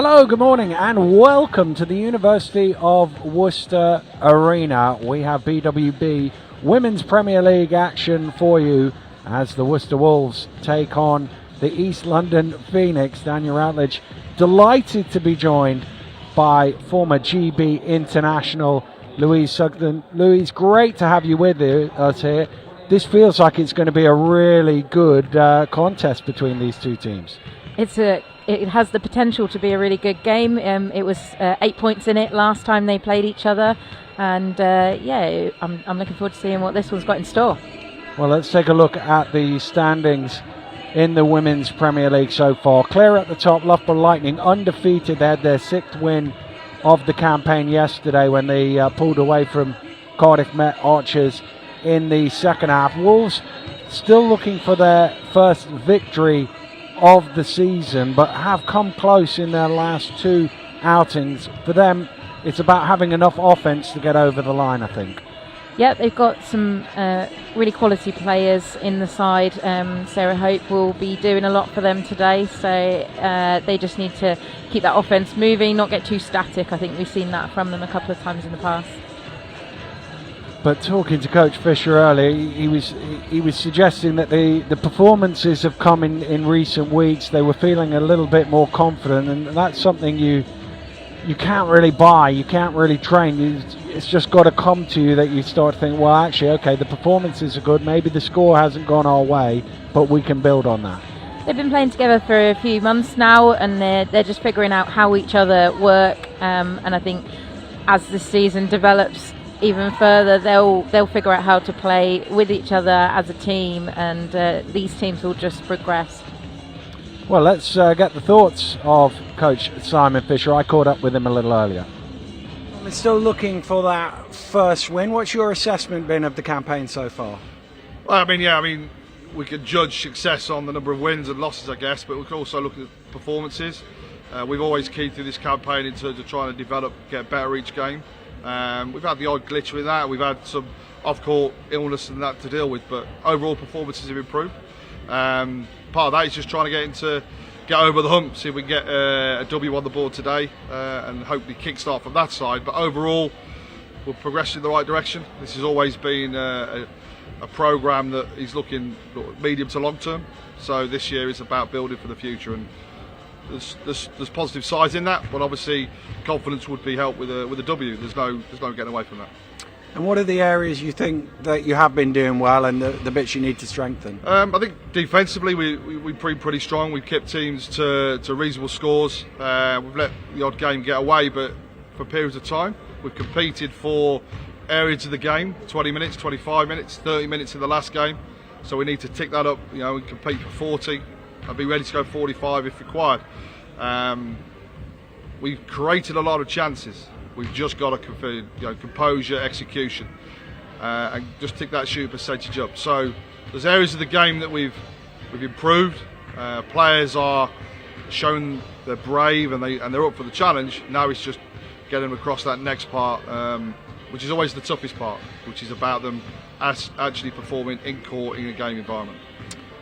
Hello, good morning, and welcome to the University of Worcester Arena. We have BWB Women's Premier League action for you as the Worcester Wolves take on the East London Phoenix. Daniel Routledge, delighted to be joined by former GB international Louise Sugden. Louise, great to have you with us here. This feels like it's going to be a really good contest between these two teams. It has the potential to be a really good game. It was 8 points in it last time they played each other, and I'm looking forward to seeing what this one's got in store. Well, let's take a look at the standings in the Women's Premier League so far. Clear at the top, Loughborough Lightning undefeated. They had their 6th win of the campaign yesterday when they pulled away from Cardiff Met Archers in the second half. Wolves still looking for their first victory of the season, but have come close in their last 2 outings. For them, it's about having enough offense to get over the line, I think. Yeah, they've got some really quality players in the side. Sarah Hope will be doing a lot for them today, so they just need to keep that offense moving, not get too static. I think we've seen that from them a couple of times in the past. But talking to Coach Fisher earlier, he was suggesting that the performances have come in recent weeks. They were feeling a little bit more confident, and that's something you can't really buy, you can't really train. It's just got to come to you that you start thinking, well, actually, okay, the performances are good. Maybe the score hasn't gone our way, but we can build on that. They've been playing together for a few months now, and they're just figuring out how each other work. And I think as the season develops even further, they'll figure out how to play with each other as a team, and these teams will just progress. Well, let's get the thoughts of Coach Simon Fisher. I caught up with him a little earlier. We're still looking for that first win. What's your assessment been of the campaign so far? Well, I mean, we could judge success on the number of wins and losses, I guess, but we could also look at performances. We've always keyed through this campaign in terms of trying to develop, get better each game. We've had the odd glitch with that. We've had some off-court illness and that to deal with, but overall performances have improved. Part of that is just trying to get over the hump, see if we can get a W on the board today, and hopefully kickstart from that side. But overall, we're progressing in the right direction. This has always been a programme that is looking medium to long term. So this year is about building for the future, and there's positive sides in that. But obviously, confidence would be helped with a W. There's no getting away from that. And what are the areas you think that you have been doing well, and the bits you need to strengthen? I think defensively we've been pretty strong. We've kept teams to reasonable scores. We've let the odd game get away, but for periods of time we've competed for areas of the game, 20 minutes, 25 minutes, 30 minutes in the last game. So we need to tick that up, and compete for 40 and be ready to go 45 if required. We've created a lot of chances. We've just got to composure, execution, and just tick that shooting percentage up. So there's areas of the game that we've improved. Players are showing they're brave and they're up for the challenge. Now it's just getting them across that next part, which is always the toughest part, which is about them actually performing in court in a game environment.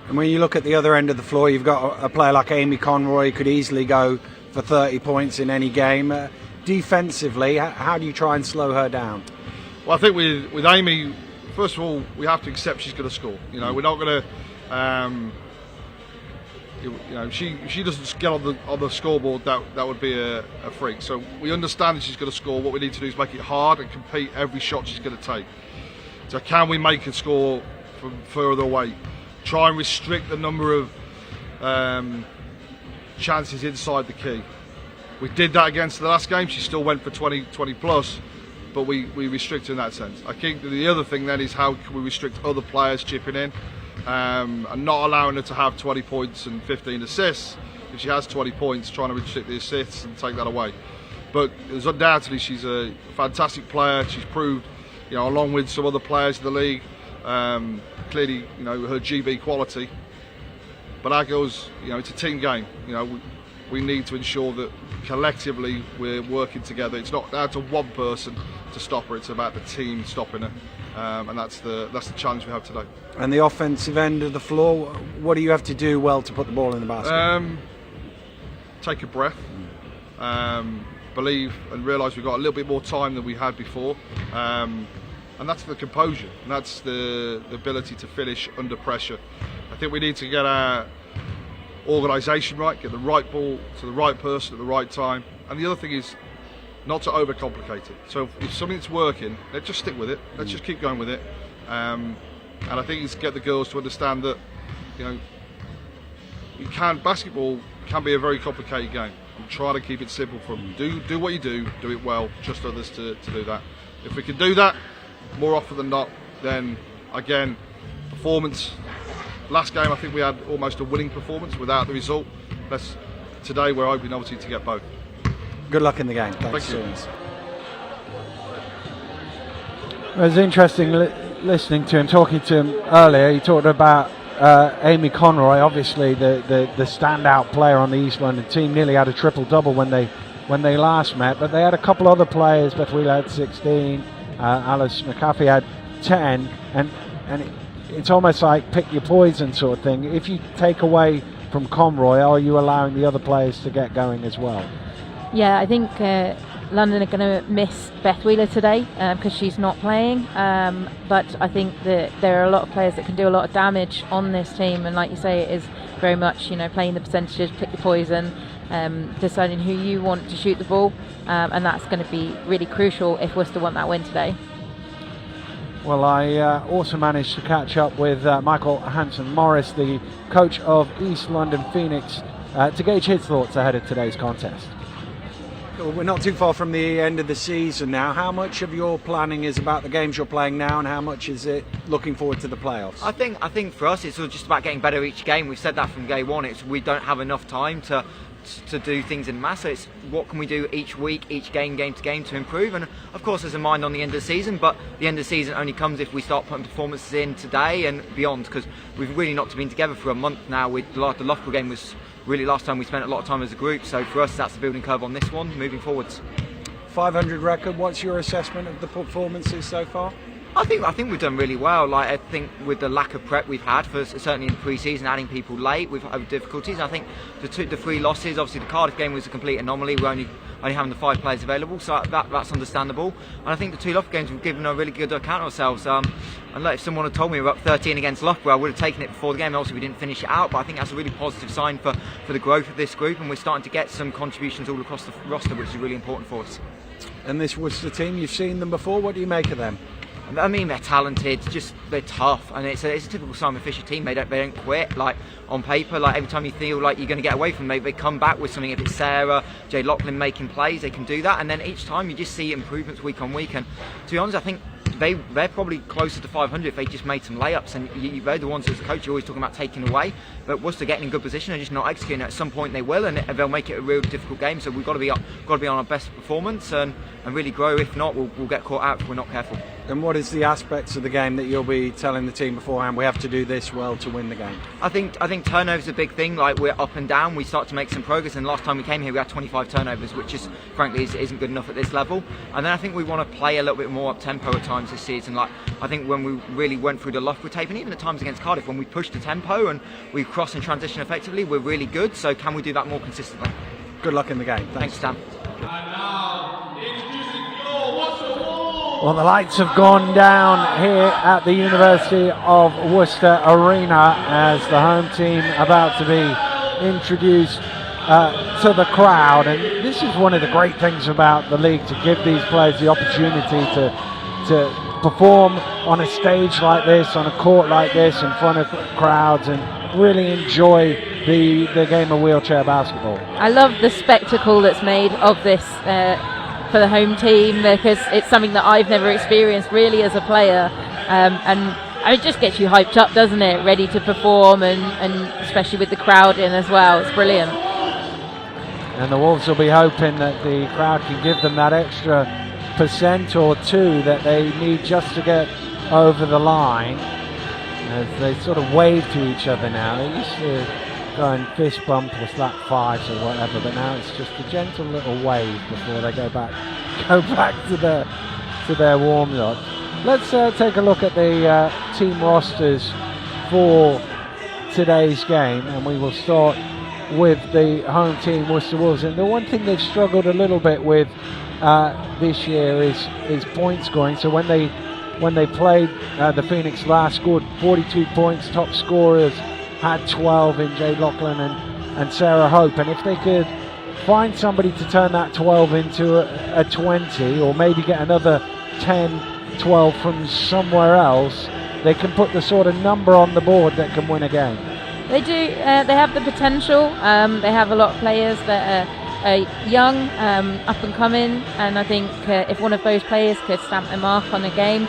And when you look at the other end of the floor, you've got a player like Amy Conroy, who could easily go for 30 points in any game. Defensively, how do you try and slow her down? Well, I think with Amy, first of all, we have to accept she's going to score. We're not going to. She doesn't get on the scoreboard. That would be a freak. So we understand that she's going to score. What we need to do is make it hard and compete every shot she's going to take. So can we make her score from further away? Try and restrict the number of chances inside the key. We did that against the last game. She still went for 20 plus, but we restricted in that sense. I think the other thing then is how can we restrict other players chipping in, and not allowing her to have 20 points and 15 assists. If she has 20 points, trying to restrict the assists and take that away. But there's undoubtedly she's a fantastic player. She's proved, along with some other players in the league, clearly, her GB quality. But our girls, it's a team game. We need to ensure that collectively we're working together. It's not down to one person to stop her, it's about the team stopping her, and that's the challenge we have today. And the offensive end of the floor, what do you have to do well to put the ball in the basket? Take a breath, believe and realise we've got a little bit more time than we had before, and that's the composure, and that's the ability to finish under pressure. I think we need to get our organisation right, get the right ball to the right person at the right time, and the other thing is not to overcomplicate it. So if something's working, let's just stick with it, let's just keep going with it, and I think it's get the girls to understand that, you know, basketball can be a very complicated game. I'm trying to keep it simple for them. Do what you do it well, trust others to do that. If we can do that more often than not, then again, performance. Last game I think we had almost a winning performance without the result. Today we're hoping obviously to get both. Good luck in the game. Thanks. Thank you. It was interesting listening to him, talking to him earlier. He talked about Amy Conroy, obviously the standout player on the East London team. Nearly had a triple-double when they last met, but they had a couple other players. Beth Wheeler had 16, Alice McAfee had 10, and it's almost like pick your poison sort of thing. If you take away from Conroy, are you allowing the other players to get going as well? Yeah, I think London are going to miss Beth Wheeler today because she's not playing. But I think that there are a lot of players that can do a lot of damage on this team. And like you say, it is very much, playing the percentages, pick your poison, deciding who you want to shoot the ball. And that's going to be really crucial if Worcester want that win today. Well, I also managed to catch up with Michael Hanson-Morris, the coach of East London Phoenix, to gauge his thoughts ahead of today's contest. We're not too far from the end of the season now. How much of your planning is about the games you're playing now, and how much is it looking forward to the playoffs? I think for us it's all just about getting better each game. We've said that from day one. We don't have enough time to do things in mass. So it's what can we do each week, each game to game to improve. And of course there's a mind on the end of the season, but the end of the season only comes if we start putting performances in today and beyond, because we've really not been together for a month now. The Loughborough game was really last time we spent a lot of time as a group, so for us that's the building curve on this one moving forwards. 500 record, what's your assessment of the performances so far? I think we've done really well. I think with the lack of prep we've had, certainly in the pre-season, adding people late, we've had difficulties. I think the three losses, obviously the Cardiff game was a complete anomaly. We're only having the 5 players available, so that's understandable. And I think the 2 Loughborough games we've given a really good account of ourselves. And if someone had told me we were up 13 against Loughborough, I would have taken it before the game. Obviously we didn't finish it out, but I think that's a really positive sign for the growth of this group, and we're starting to get some contributions all across the roster, which is really important for us. And this Worcester team, you've seen them before, what do you make of them? I mean, they're talented, they're tough, and it's a typical Simon Fisher team. They don't quit. On paper, every time you feel like you're going to get away from them, they come back with something. If it's Sarah, Jay Lachlan making plays, they can do that, and then each time you just see improvements week on week. And to be honest, I think they're probably closer to 500 if they just made some layups. And they're the ones as a coach you're always talking about taking away, but Worcester getting in good position and just not executing. At some point they will, and they'll make it a real difficult game. So we've got to be on our best performance and really grow. If not, we'll get caught out if we're not careful. And what is the aspects of the game that you'll be telling the team beforehand? We have to do this well to win the game. I think turnovers are a big thing. We're up and down. We start to make some progress. And last time we came here, we had 25 turnovers, which frankly isn't good enough at this level. And then I think we want to play a little bit more up tempo at times this season. I think when we really went through the Loughborough tape, and even at times against Cardiff, when we pushed the tempo and we cross and transition effectively, we're really good. So can we do that more consistently? Good luck in the game. Thanks Stan. Well, the lights have gone down here at the University of Worcester Arena as the home team about to be introduced to the crowd. And this is one of the great things about the league, to give these players the opportunity to perform on a stage like this, on a court like this, in front of crowds, and really enjoy the game of wheelchair basketball. I love the spectacle that's made of this for the home team, because it's something that I've never experienced really as a player, and it just gets you hyped up, doesn't it? Ready to perform, and especially with the crowd in as well. It's brilliant. And the Wolves will be hoping that the crowd can give them that extra % or 2 that they need just to get over the line, as they sort of wave to each other now. They used to go and fist bump or slap fives or whatever, but now it's just a gentle little wave before they go back to their warm-up. Let's take a look at the team rosters for today's game, and we will start with the home team, Worcester Wolves. And the one thing they've struggled a little bit with this year is point scoring. So when they played the Phoenix last, scored 42 points. Top scorers had 12 in Jade Loughlin and Sarah Hope. And if they could find somebody to turn that 12 into a 20, or maybe get another 10, 12 from somewhere else, they can put the sort of number on the board that can win a game. They do. They have the potential. They have a lot of players that are young, up and coming, and I think if one of those players could stamp their mark on a game,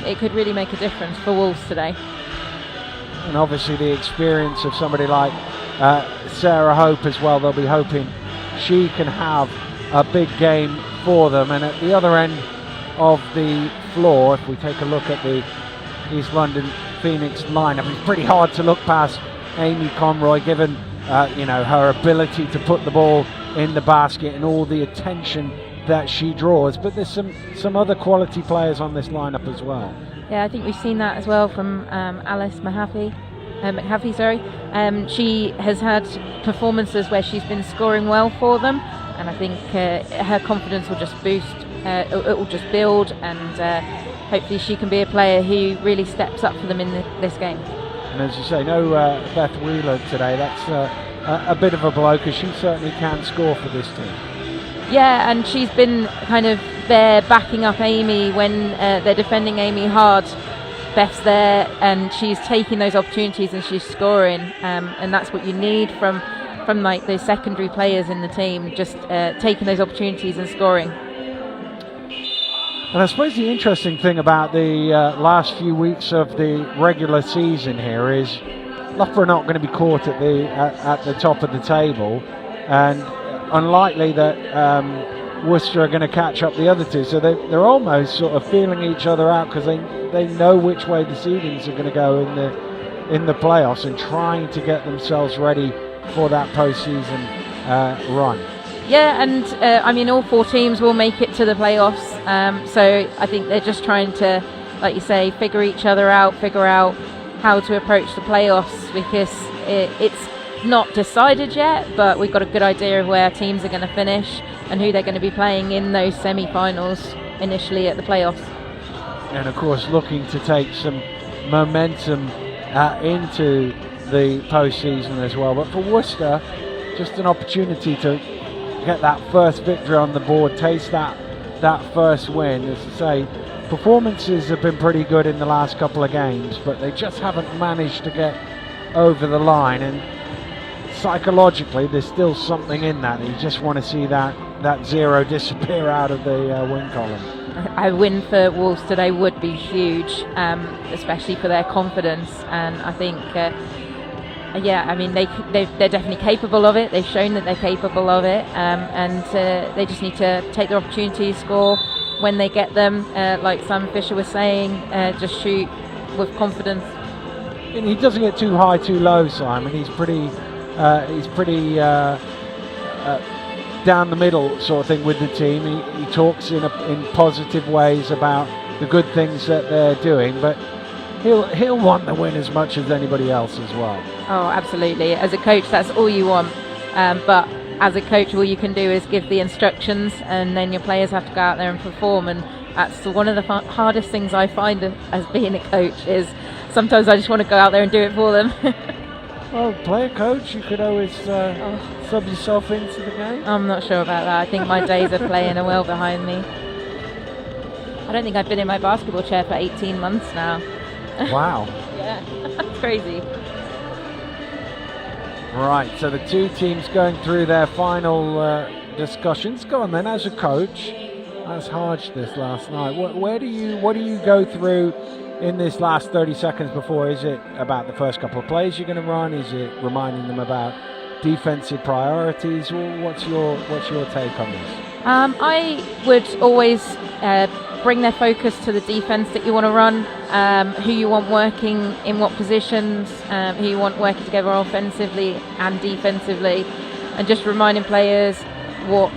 it could really make a difference for Wolves today. And obviously the experience of somebody like Sarah Hope as well, they'll be hoping she can have a big game for them. And at the other end of the floor, if we take a look at the East London Phoenix lineup, it's pretty hard to look past Amy Conroy, given her ability to put the ball in the basket and all the attention that she draws. But there's some other quality players on this lineup as well. Yeah, I think we've seen that as well from Alice McHaffey. She has had performances where she's been scoring well for them, and I think her confidence will just boost. It will just build, and hopefully she can be a player who really steps up for them in this game. And as you say, no Beth Wheeler today. That's a bit of a blow, because she certainly can score for this team. Yeah, and she's been kind of there backing up Amy when they're defending Amy hard. Beth's there, and she's taking those opportunities and she's scoring, and that's what you need from like those secondary players in the team, just taking those opportunities and scoring. And I suppose the interesting thing about the last few weeks of the regular season here is Loughborough are not going to be caught at the top of the table, and unlikely that Worcester are going to catch up the other two. So they're almost sort of feeling each other out, because they know which way the seedings are going to go in the playoffs, and trying to get themselves ready for that postseason run. Yeah, and all four teams will make it to the playoffs. So I think they're just trying to, like you say, figure each other out, figure out how to approach the playoffs, because it's not decided yet, but we've got a good idea of where teams are going to finish and who they're going to be playing in those semi-finals initially at the playoffs. And of course looking to take some momentum into the postseason as well. But for Worcester, just an opportunity to get that first victory on the board, taste that first win. As I say, performances have been pretty good in the last couple of games, but they just haven't managed to get over the line. And psychologically, there's still something in that. You just want to see that zero disappear out of the win column. A win for Wolves today would be huge, especially for their confidence. And I think, they're definitely capable of it. They've shown that they're capable of it, and they just need to take their opportunities, score when they get them. Like Sam Fisher was saying, just shoot with confidence. And he doesn't get too high, too low, Simon. He's pretty down the middle sort of thing with the team. He talks in positive ways about the good things that they're doing, but he'll want the win as much as anybody else as well. Oh, absolutely. As a coach, that's all you want. But as a coach, all you can do is give the instructions, and then your players have to go out there and perform. And that's one of the hardest things I find as being a coach, is sometimes I just want to go out there and do it for them. Well, player coach, you could always sub yourself into the game. I'm not sure about that. I think my days of playing are well behind me. I don't think I've been in my basketball chair for 18 months now. Wow. Yeah, that's crazy. Right, so the two teams going through their final discussions. Go on then, as a coach, as Harge this last night, what do you go through in this last 30 seconds before? Is it about the first couple of plays you're going to run? Is it reminding them about defensive priorities? What's your take on this? I would always bring their focus to the defense that you want to run, who you want working in what positions, who you want working together offensively and defensively, and just reminding players what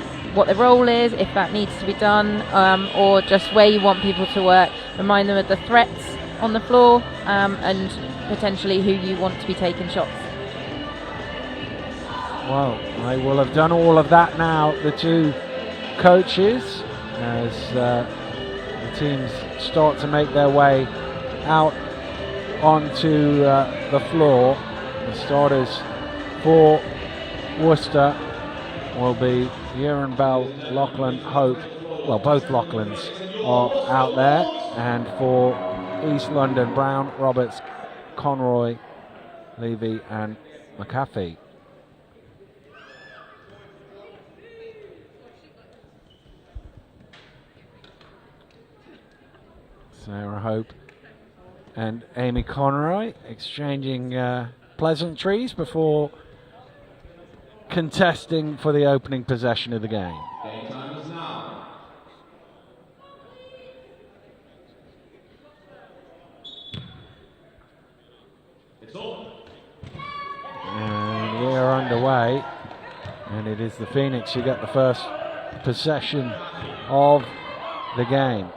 their role is, if that needs to be done, or just where you want people to work. Remind them of the threats on the floor, and potentially who you want to be taking shots. Well, they will have done all of that now, the two coaches, as the teams start to make their way out onto the floor. The starters for Worcester will be Ewan Bell, Lachlan, Hope. Well, both Lachlans are out there. And for East London, Brown, Roberts, Conroy, Levy and McAfee. Sarah Hope and Amy Conroy exchanging pleasantries before contesting for the opening possession of the game. And we are underway, and it is the Phoenix who get the first possession of the game.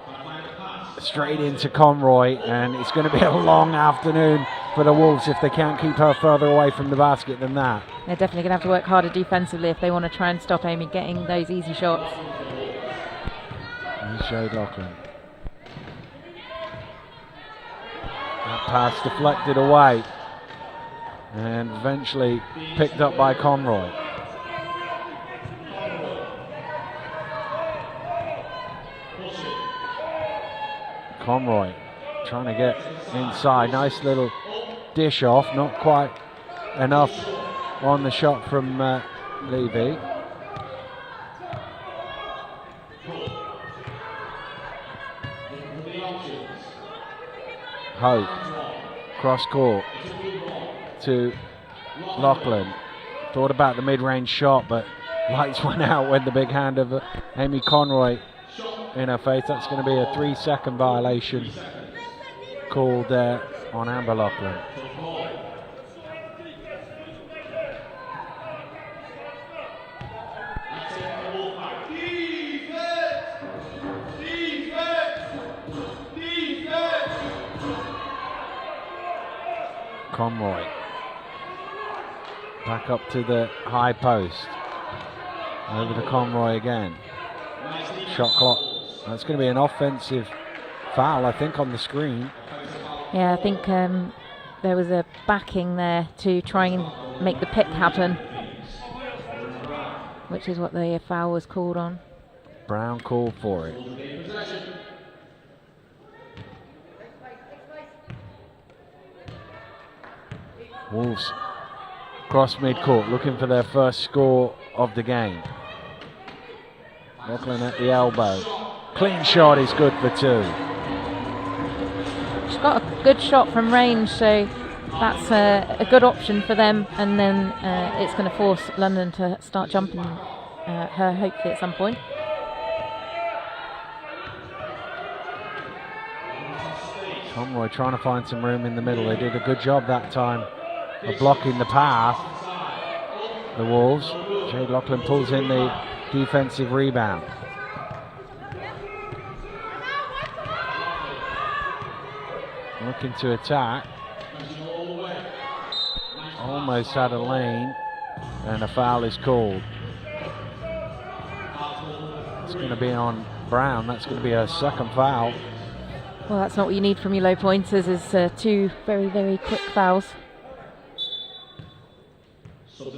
Straight into Conroy, and it's going to be a long afternoon for the Wolves if they can't keep her further away from the basket than that. They're definitely going to have to work harder defensively if they want to try and stop Amy getting those easy shots. And Jade Lachlan. That pass deflected away and eventually picked up by Conroy. Conroy trying to get inside. Nice little dish off, not quite enough on the shot from Levy. Hope, cross court to Lachlan. Thought about the mid-range shot, but lights went out when the big hand of Amy Conroy in her face. That's going to be a 3-second violation called on Amber Lachlan. Conroy back up to the high post. Over to Conroy again. Shot clock. That's going to be an offensive foul, I think, on the screen. Yeah, I think there was a backing there to try and make the pick happen, which is what the foul was called on. Brown called for it. Wolves cross midcourt, looking for their first score of the game. Lachlan at the elbow. Clean shot is good for two. She's got a good shot from range, so that's a good option for them. And then it's going to force London to start jumping her, hopefully, at some point. Conroy trying to find some room in the middle. They did a good job that time of blocking the path. The Wolves. Jade Lachlan pulls in the defensive rebound. Looking to attack. Almost had a lane, and a foul is called. It's going to be on Brown. That's going to be her second foul. Well, that's not what you need from your low pointers, is two very, very quick fouls. And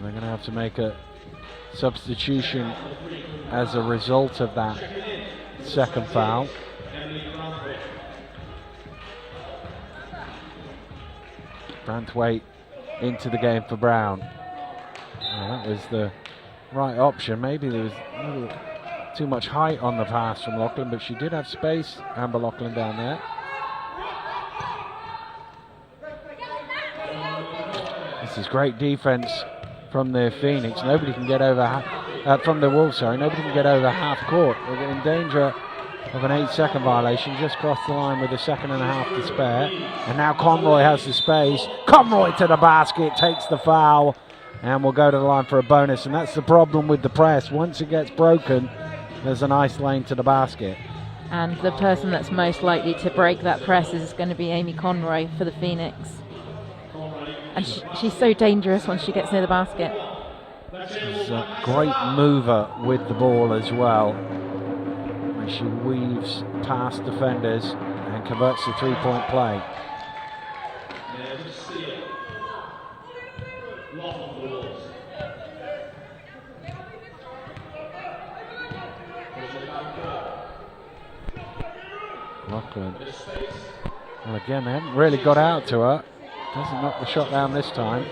they're going to have to make a substitution as a result of that second foul. Brantwaite into the game for Brown. Well, that was the right option. Maybe there was a little too much height on the pass from Lachlan, but she did have space, Amber Lachlan, down there. This is great defense from the Phoenix. Nobody can get over from the Wolves, sorry. Nobody can get over half court. They're in danger of an 8-second violation. Just crossed the line with a second and a half to spare. And now Conroy has the space. Conroy to the basket, takes the foul, and will go to the line for a bonus. And that's the problem with the press. Once it gets broken, there's a nice lane to the basket. And the person that's most likely to break that press is going to be Amy Conroy for the Phoenix. and she's so dangerous once she gets near the basket. She's a great mover with the ball as well. And she weaves past defenders and converts to three-point play. Lachlan. Well, again, they haven't really got out to her. Doesn't knock the shot down this time.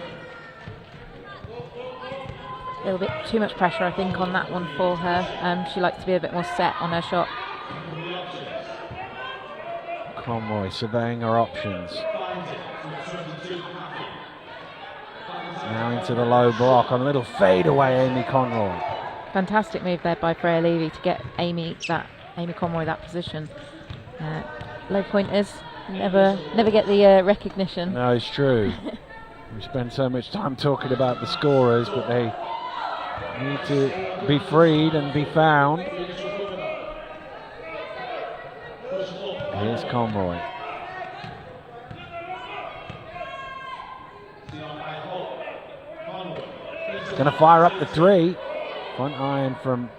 A little bit too much pressure, I think, on that one for her. She likes to be a bit more set on her shot. Conroy surveying her options. Now into the low block on a little fade away, Amy Conroy. Fantastic move there by Freya Levy to get Amy Conroy that position. Low pointers never get the recognition. No, it's true. We spend so much time talking about the scorers, but they need to be freed and be found. Here's Conroy. Going to fire up the three. Front iron from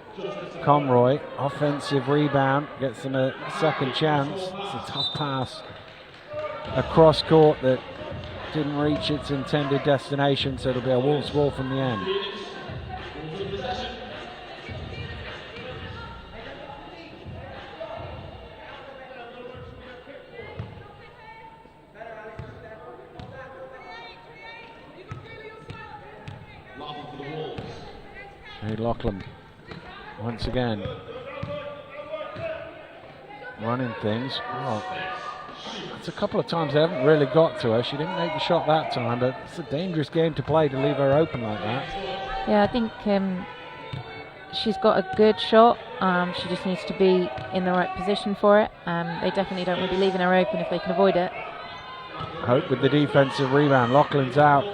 Conroy. Offensive rebound. Gets them a second chance. It's a tough pass across court that didn't reach its intended destination, so it'll be a Wolves ball from the end. Hey, Lachlan once again running things. Oh, it's a couple of times they haven't really got to her. She didn't make the shot that time, but it's a dangerous game to play to leave her open like that. Yeah, I think she's got a good shot. She just needs to be in the right position for it. They definitely don't want to be leaving her open if they can avoid it. Hope with the defensive rebound. Laughlin's out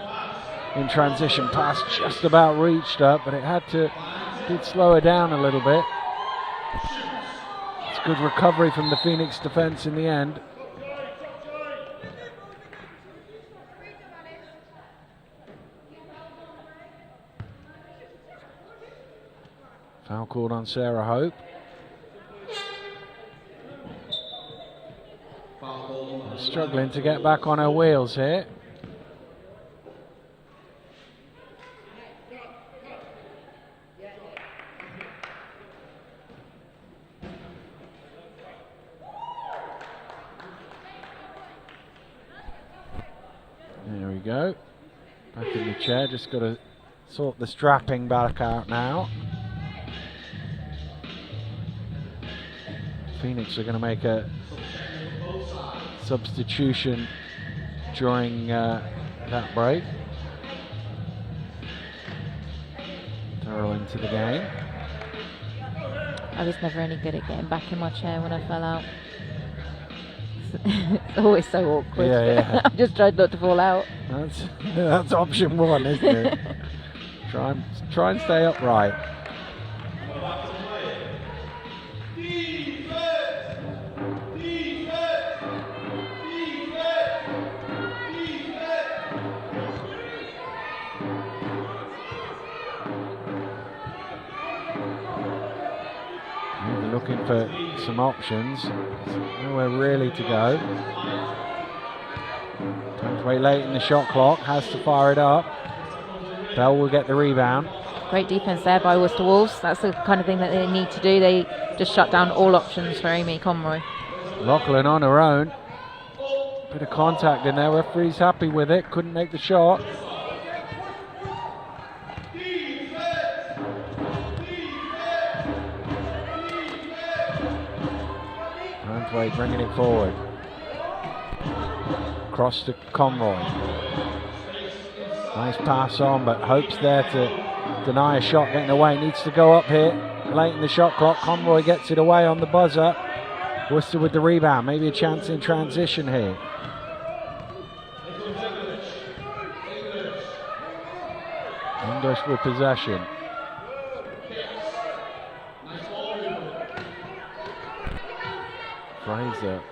in transition. Pass just about reached her, but it did slow her down a little bit. It's good recovery from the Phoenix defense in the end. Foul called on Sarah Hope. Struggling to get back on her wheels here. There we go. Back in the chair, just got to sort the strapping back out now. Phoenix are going to make a substitution during that break. Throw into the game. I was never any good at getting back in my chair when I fell out. It's always so awkward. Yeah. I've just tried not to fall out. That's option one, isn't it? Try and stay upright. Looking for some options. Nowhere really to go. Time to wait late in the shot clock. Has to fire it up. Bell will get the rebound. Great defense there by Worcester Wolves. That's the kind of thing that they need to do. They just shut down all options for Amy Conroy. Lachlan on her own. Bit of contact in there. Referee's happy with it. Couldn't make the shot. Wade bringing it forward. Cross to Conroy. Nice pass on, but Hope's there to deny a shot getting away. Needs to go up here late in the shot clock. Conroy gets it away on the buzzer. Worcester with the rebound. Maybe a chance in transition here. English with possession. Fraser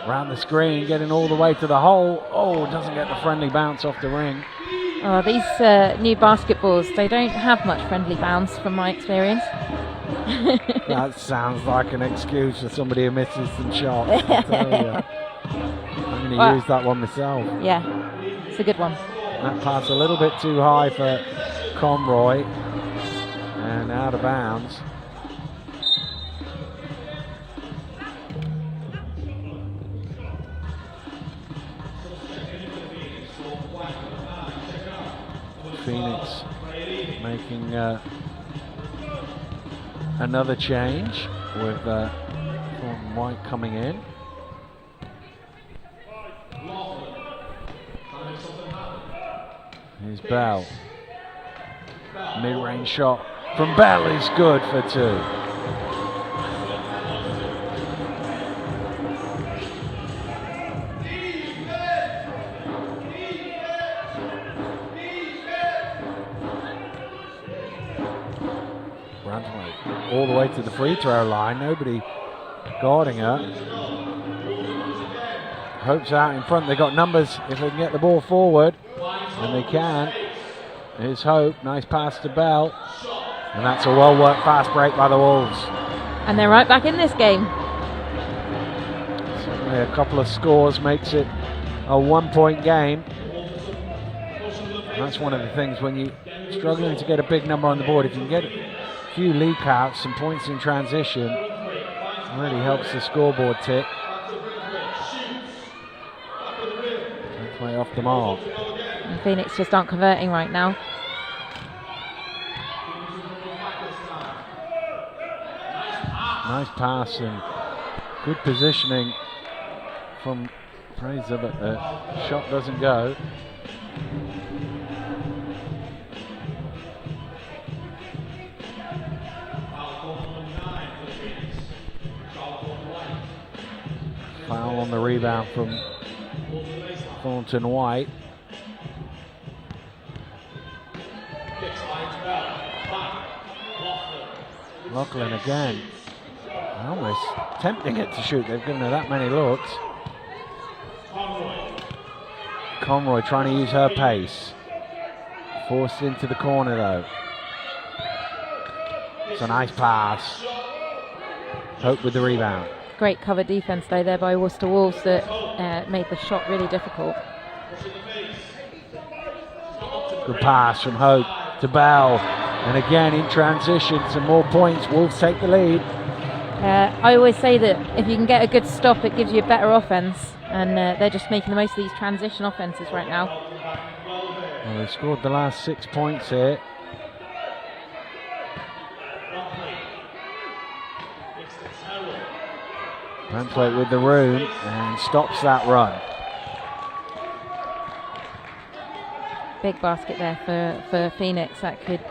Around the screen, getting all the way to the hole. Oh, doesn't get the friendly bounce off the ring. Oh, these new basketballs, they don't have much friendly bounce from my experience. That sounds like an excuse for somebody who misses some shots. I tell you. I'm going to use that one myself. Yeah, it's a good one. That pass a little bit too high for Conroy and out of bounds. Phoenix making another change with Thornton White coming in. Here's Bell. Mid-range shot from Bell is good for 2. All the way to the free throw line, nobody guarding her. Hope's out in front, they got numbers if they can get the ball forward, and they can. Here's Hope, nice pass to Bell, and that's a well-worked fast break by the Wolves. And they're right back in this game. Certainly a couple of scores makes it a 1-point game. And that's one of the things when you're struggling to get a big number on the board, if you can get few leak outs, some points in transition, really helps the scoreboard tick. That's way off the mark. And Phoenix just aren't converting right now. Nice pass and good positioning from Fraser, but the shot doesn't go. Foul on the rebound from Thornton White. Loughlin again. Almost tempting it to shoot. They've given her that many looks. Conroy trying to use her pace. Forced into the corner though. It's a nice pass. Hope with the rebound. Great cover defense though there by Worcester Wolves that made the shot really difficult. Good pass from Hope to Bell, and again in transition, some more points. Wolves take the lead. I always say that if you can get a good stop, it gives you a better offense, and they're just making the most of these transition offenses right now. Well, they scored the last 6 points here. Brantwaite with the room and stops that run. Big basket there for Phoenix. That could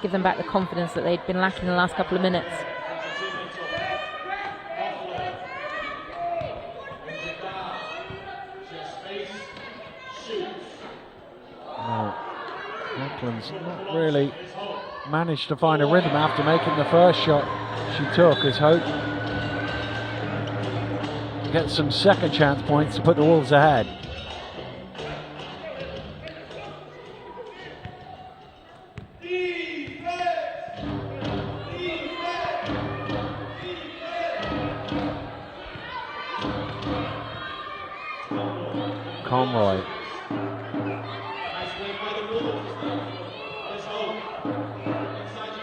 give them back the confidence that they'd been lacking in the last couple of minutes. Well, Lackland's not really managed to find a rhythm after making the first shot she took, as Hope gets some second chance points to put the Wolves ahead. Conroy.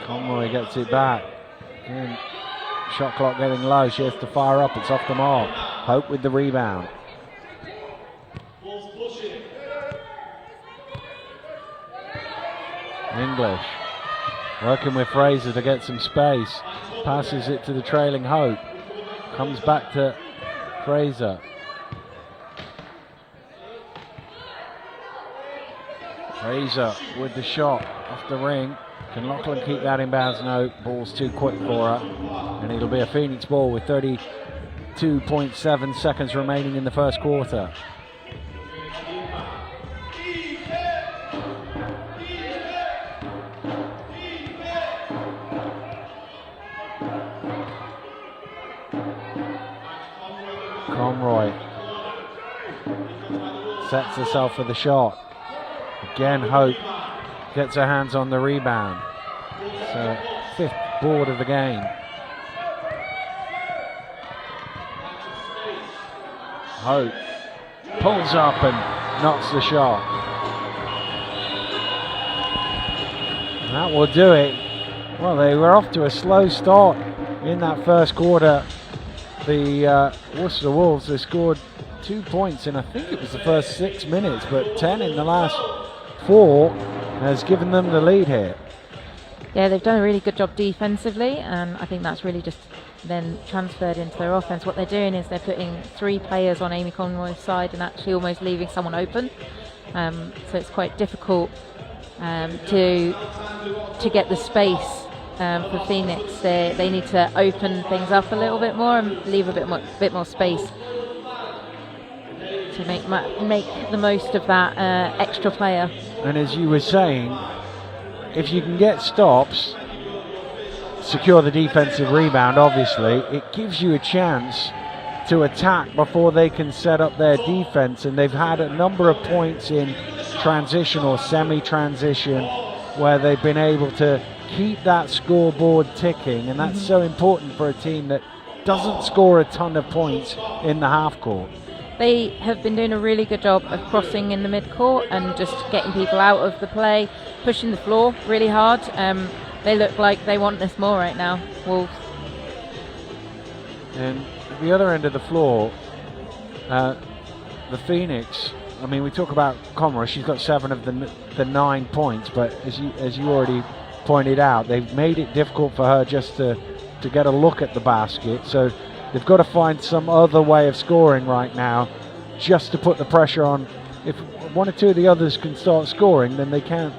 Conroy gets it back. Again, shot clock getting low. She has to fire up. It's off the mark. Hope with the rebound. English working with Fraser to get some space. Passes it to the trailing Hope. Comes back to Fraser. Fraser with the shot off the ring. Can Loughlin keep that inbounds? No, ball's too quick for her. And it'll be a Phoenix ball with 32.7 seconds remaining in the first quarter. Conroy sets herself for the shot. Again, Hope gets her hands on the rebound. So 5th board of the game. Hope pulls up and knocks the shot. And that will do it. Well, they were off to a slow start in that first quarter. The Worcester Wolves, they scored 2 points in, I think it was the first 6 minutes, but 10 in the last 4 has given them the lead here. Yeah, they've done a really good job defensively, and I think that's really just then transferred into their offense. What they're doing is they're putting 3 players on Amy Conroy's side and actually almost leaving someone open. So it's quite difficult to get the space for Phoenix. They need to open things up a little bit more and leave a bit more space to make the most of that extra player. And as you were saying, if you can get stops, secure the defensive rebound, obviously, it gives you a chance to attack before they can set up their defense. And they've had a number of points in transition or semi-transition where they've been able to keep that scoreboard ticking, and that's so important for a team that doesn't score a ton of points in the half court. They have been doing a really good job of crossing in the mid-court and just getting people out of the play, pushing the floor really hard. They look like they want this more right now, Wolves. And at the other end of the floor, the Phoenix, I mean, we talk about Conroy, she's got 7 of the 9 points, but as you already pointed out, they've made it difficult for her just to get a look at the basket. So they've got to find some other way of scoring right now just to put the pressure on. If 1 or 2 of the others can start scoring, then they can't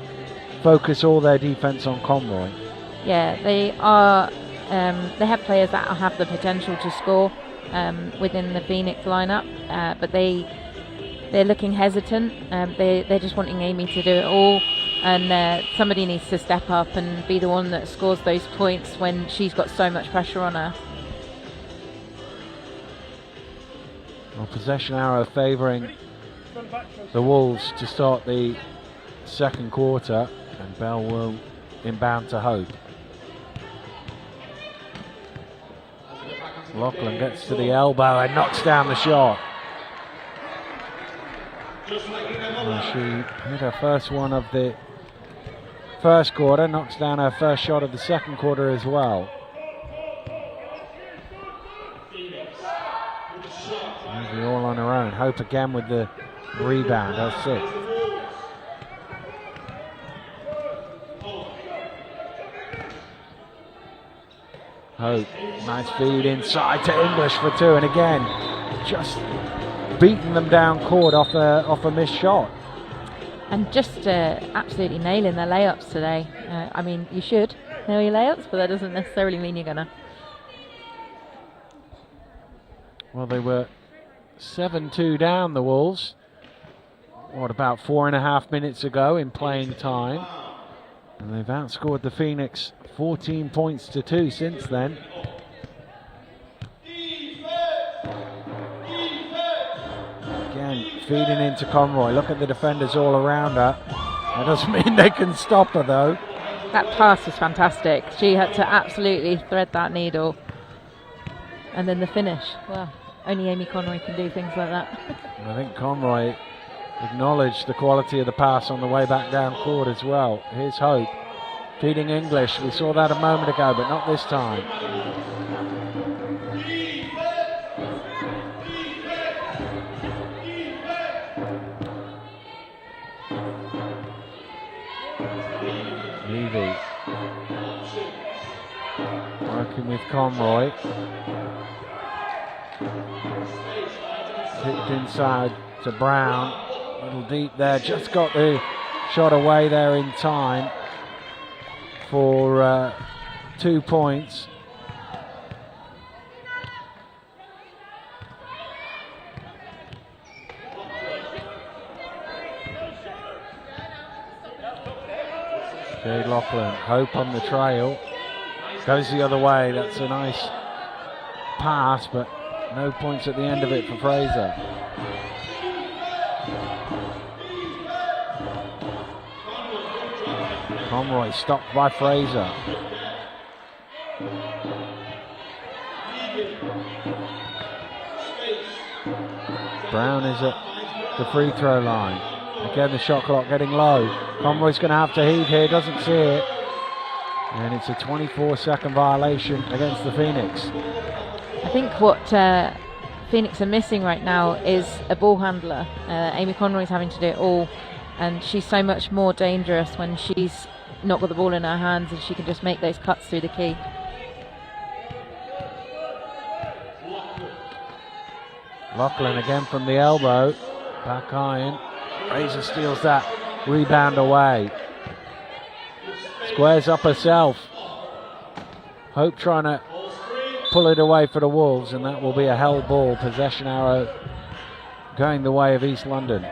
focus all their defense on Conroy. Yeah, they are. They have players that have the potential to score within the Phoenix lineup, but they're looking hesitant. They're just wanting Amy to do it all, and somebody needs to step up and be the one that scores those points when she's got so much pressure on her. Well, possession arrow favouring the Wolves to start the second quarter, and Bell will inbound to Hope. Lachlan gets to the elbow and knocks down the shot. Well, she hit her first one of the first quarter, knocks down her first shot of the second quarter as well. Maybe all on her own. Hope again with the rebound, her 6th. Hope, nice feed inside to English for 2, and again, just beating them down court off a missed shot. And just absolutely nailing their layups today. I mean, you should nail your layups, but that doesn't necessarily mean you're gonna. Well, they were 7-2 down, the Wolves. What, about 4.5 minutes ago in playing time. And they've outscored the Phoenix 14 points to 2 since then. Again, feeding into Conroy. Look at the defenders all around her. That doesn't mean they can stop her, though. That pass was fantastic. She had to absolutely thread that needle. And then the finish. Well, only Amy Conroy can do things like that. I think Conroy acknowledged the quality of the pass on the way back down court as well. Here's Hope feeding English. We saw that a moment ago, but not this time. Levy working with Conroy. Tipped inside to Brown. A little deep there. Just got the shot away there in time for 2 points. Jade Lachlan, Hope on the trail. Goes the other way. That's a nice pass, but no points at the end of it for Fraser. Conroy stopped by Fraser. Brown is at the free throw line. Again, the shot clock getting low. Conroy's going to have to heave here, doesn't see it. And it's a 24-second violation against the Phoenix. I think what Phoenix are missing right now is a ball handler. Amy Conroy's having to do it all, and she's so much more dangerous when she's not got the ball in her hands and she can just make those cuts through the key. Lachlan again from the elbow. Back iron. Fraser steals that rebound away. Squares up herself. Hope trying to pull it away for the Wolves, and that will be a held ball. Possession arrow going the way of East London.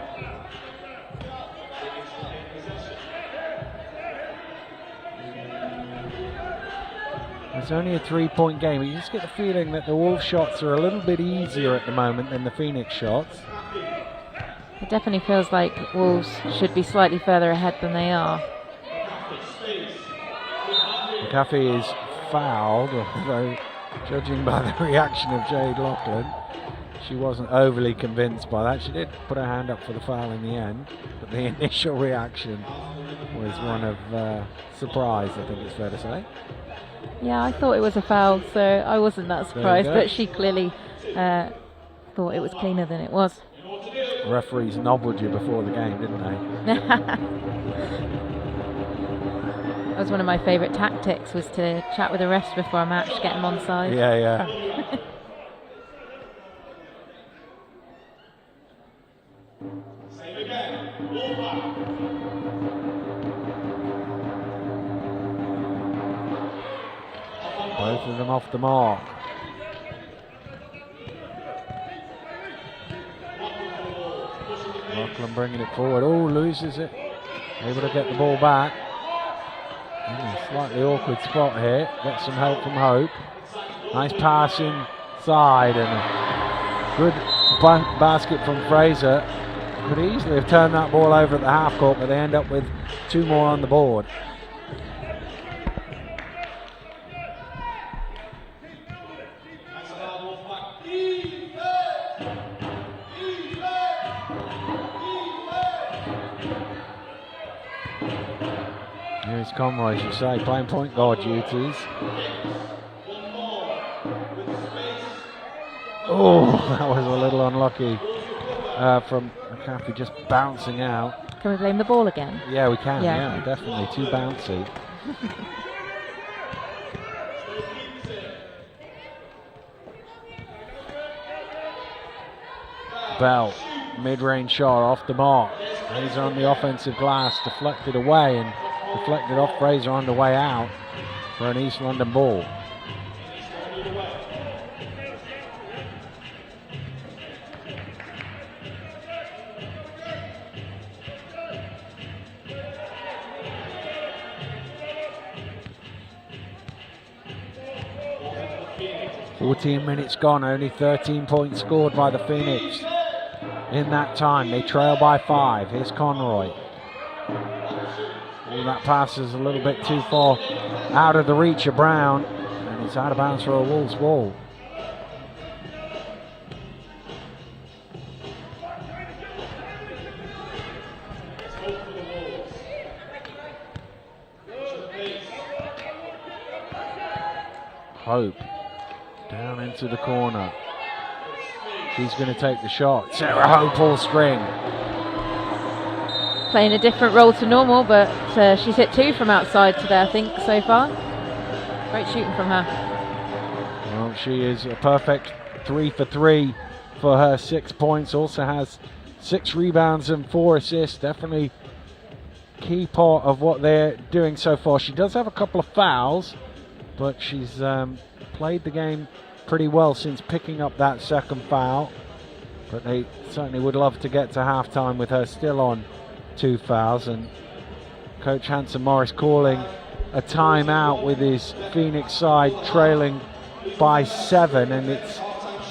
It's only a 3-point game, but you just get the feeling that the Wolves shots are a little bit easier at the moment than the Phoenix shots. It definitely feels like Wolves should be slightly further ahead than they are. McAfee is fouled, although judging by the reaction of Jade Lachlan, she wasn't overly convinced by that. She did put her hand up for the foul in the end, but the initial reaction was one of surprise, I think it's fair to say. Yeah, I thought it was a foul, so I wasn't that surprised, but she clearly thought it was cleaner than it was. Referees nobbled you before the game, didn't they? That was one of my favourite tactics, was to chat with the refs before a match, get them on side. Yeah. Both of them off the mark. Lachlan bringing it forward. Oh, loses it. Able to get the ball back. In a slightly awkward spot here. Gets some help from Hope. Nice pass inside and a good basket from Fraser. Could easily have turned that ball over at the half court, but they end up with 2 more on the board. Here's Conroy, as you say, playing point guard duties. Oh, that was a little unlucky from McAfee, just bouncing out. Can we blame the ball again? Yeah, we can, yeah definitely. Too bouncy. Bell, mid-range shot off the mark. Fraser on the offensive glass, deflected away and deflected off Fraser on the way out for an East London ball. "14 minutes gone, only 13 points scored by the Phoenix. In that time, they trail by 5. Here's Conroy. Well, that pass is a little bit too far out of the reach of Brown, and it's out of bounds for a Wolves ball. Hope down into the corner. She's going to take the shot. Sarah Hope all string. Playing a different role to normal, but she's hit 2 from outside today, I think, so far. Great shooting from her. Well, she is a perfect 3 for 3 for her 6 points. Also has 6 rebounds and 4 assists. Definitely key part of what they're doing so far. She does have a couple of fouls, but she's played the game pretty well since picking up that second foul. But they certainly would love to get to halftime with her still on 2 fouls, and Coach Hanson Morris calling a timeout with his Phoenix side trailing by 7, and it's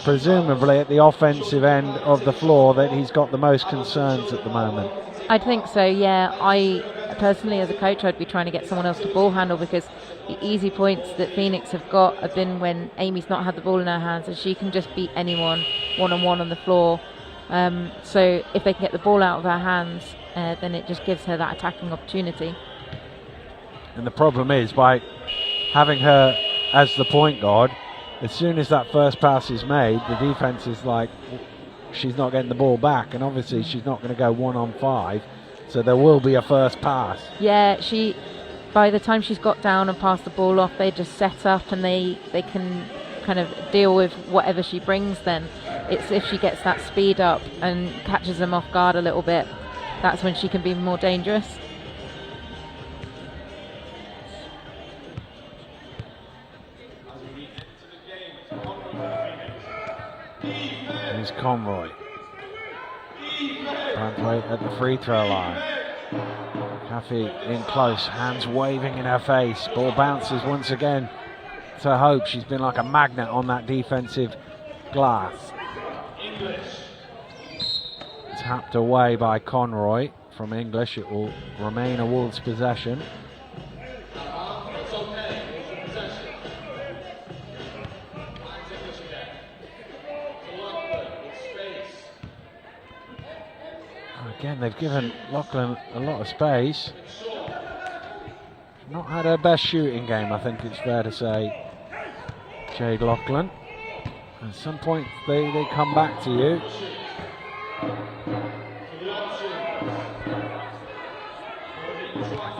presumably at the offensive end of the floor that he's got the most concerns at the moment. I think so, yeah. I personally, as a coach, I'd be trying to get someone else to ball handle, because the easy points that Phoenix have got have been when Amy's not had the ball in her hands, and she can just beat anyone one-on-one on the floor. So if they can get the ball out of her hands, then it just gives her that attacking opportunity. And the problem is, by having her as the point guard, as soon as that first pass is made, the defense is like, she's not getting the ball back, and obviously she's not going to go 1-on-5, so there will be a first pass. Yeah, by the time she's got down and passed the ball off, they just set up and they can kind of deal with whatever she brings then. It's if she gets that speed up and catches them off guard a little bit, that's when she can be more dangerous. Here's Conroy. Brantwaite at the free throw line. Caffey in close, hands waving in her face. Ball bounces once again to Hope. She's been like a magnet on that defensive glass. Tapped away by Conroy from English. It will remain a Wolves possession. Again, they've given Lachlan a lot of space. Not had her best shooting game, I think it's fair to say, Jade Lachlan. At some point, they come back to you.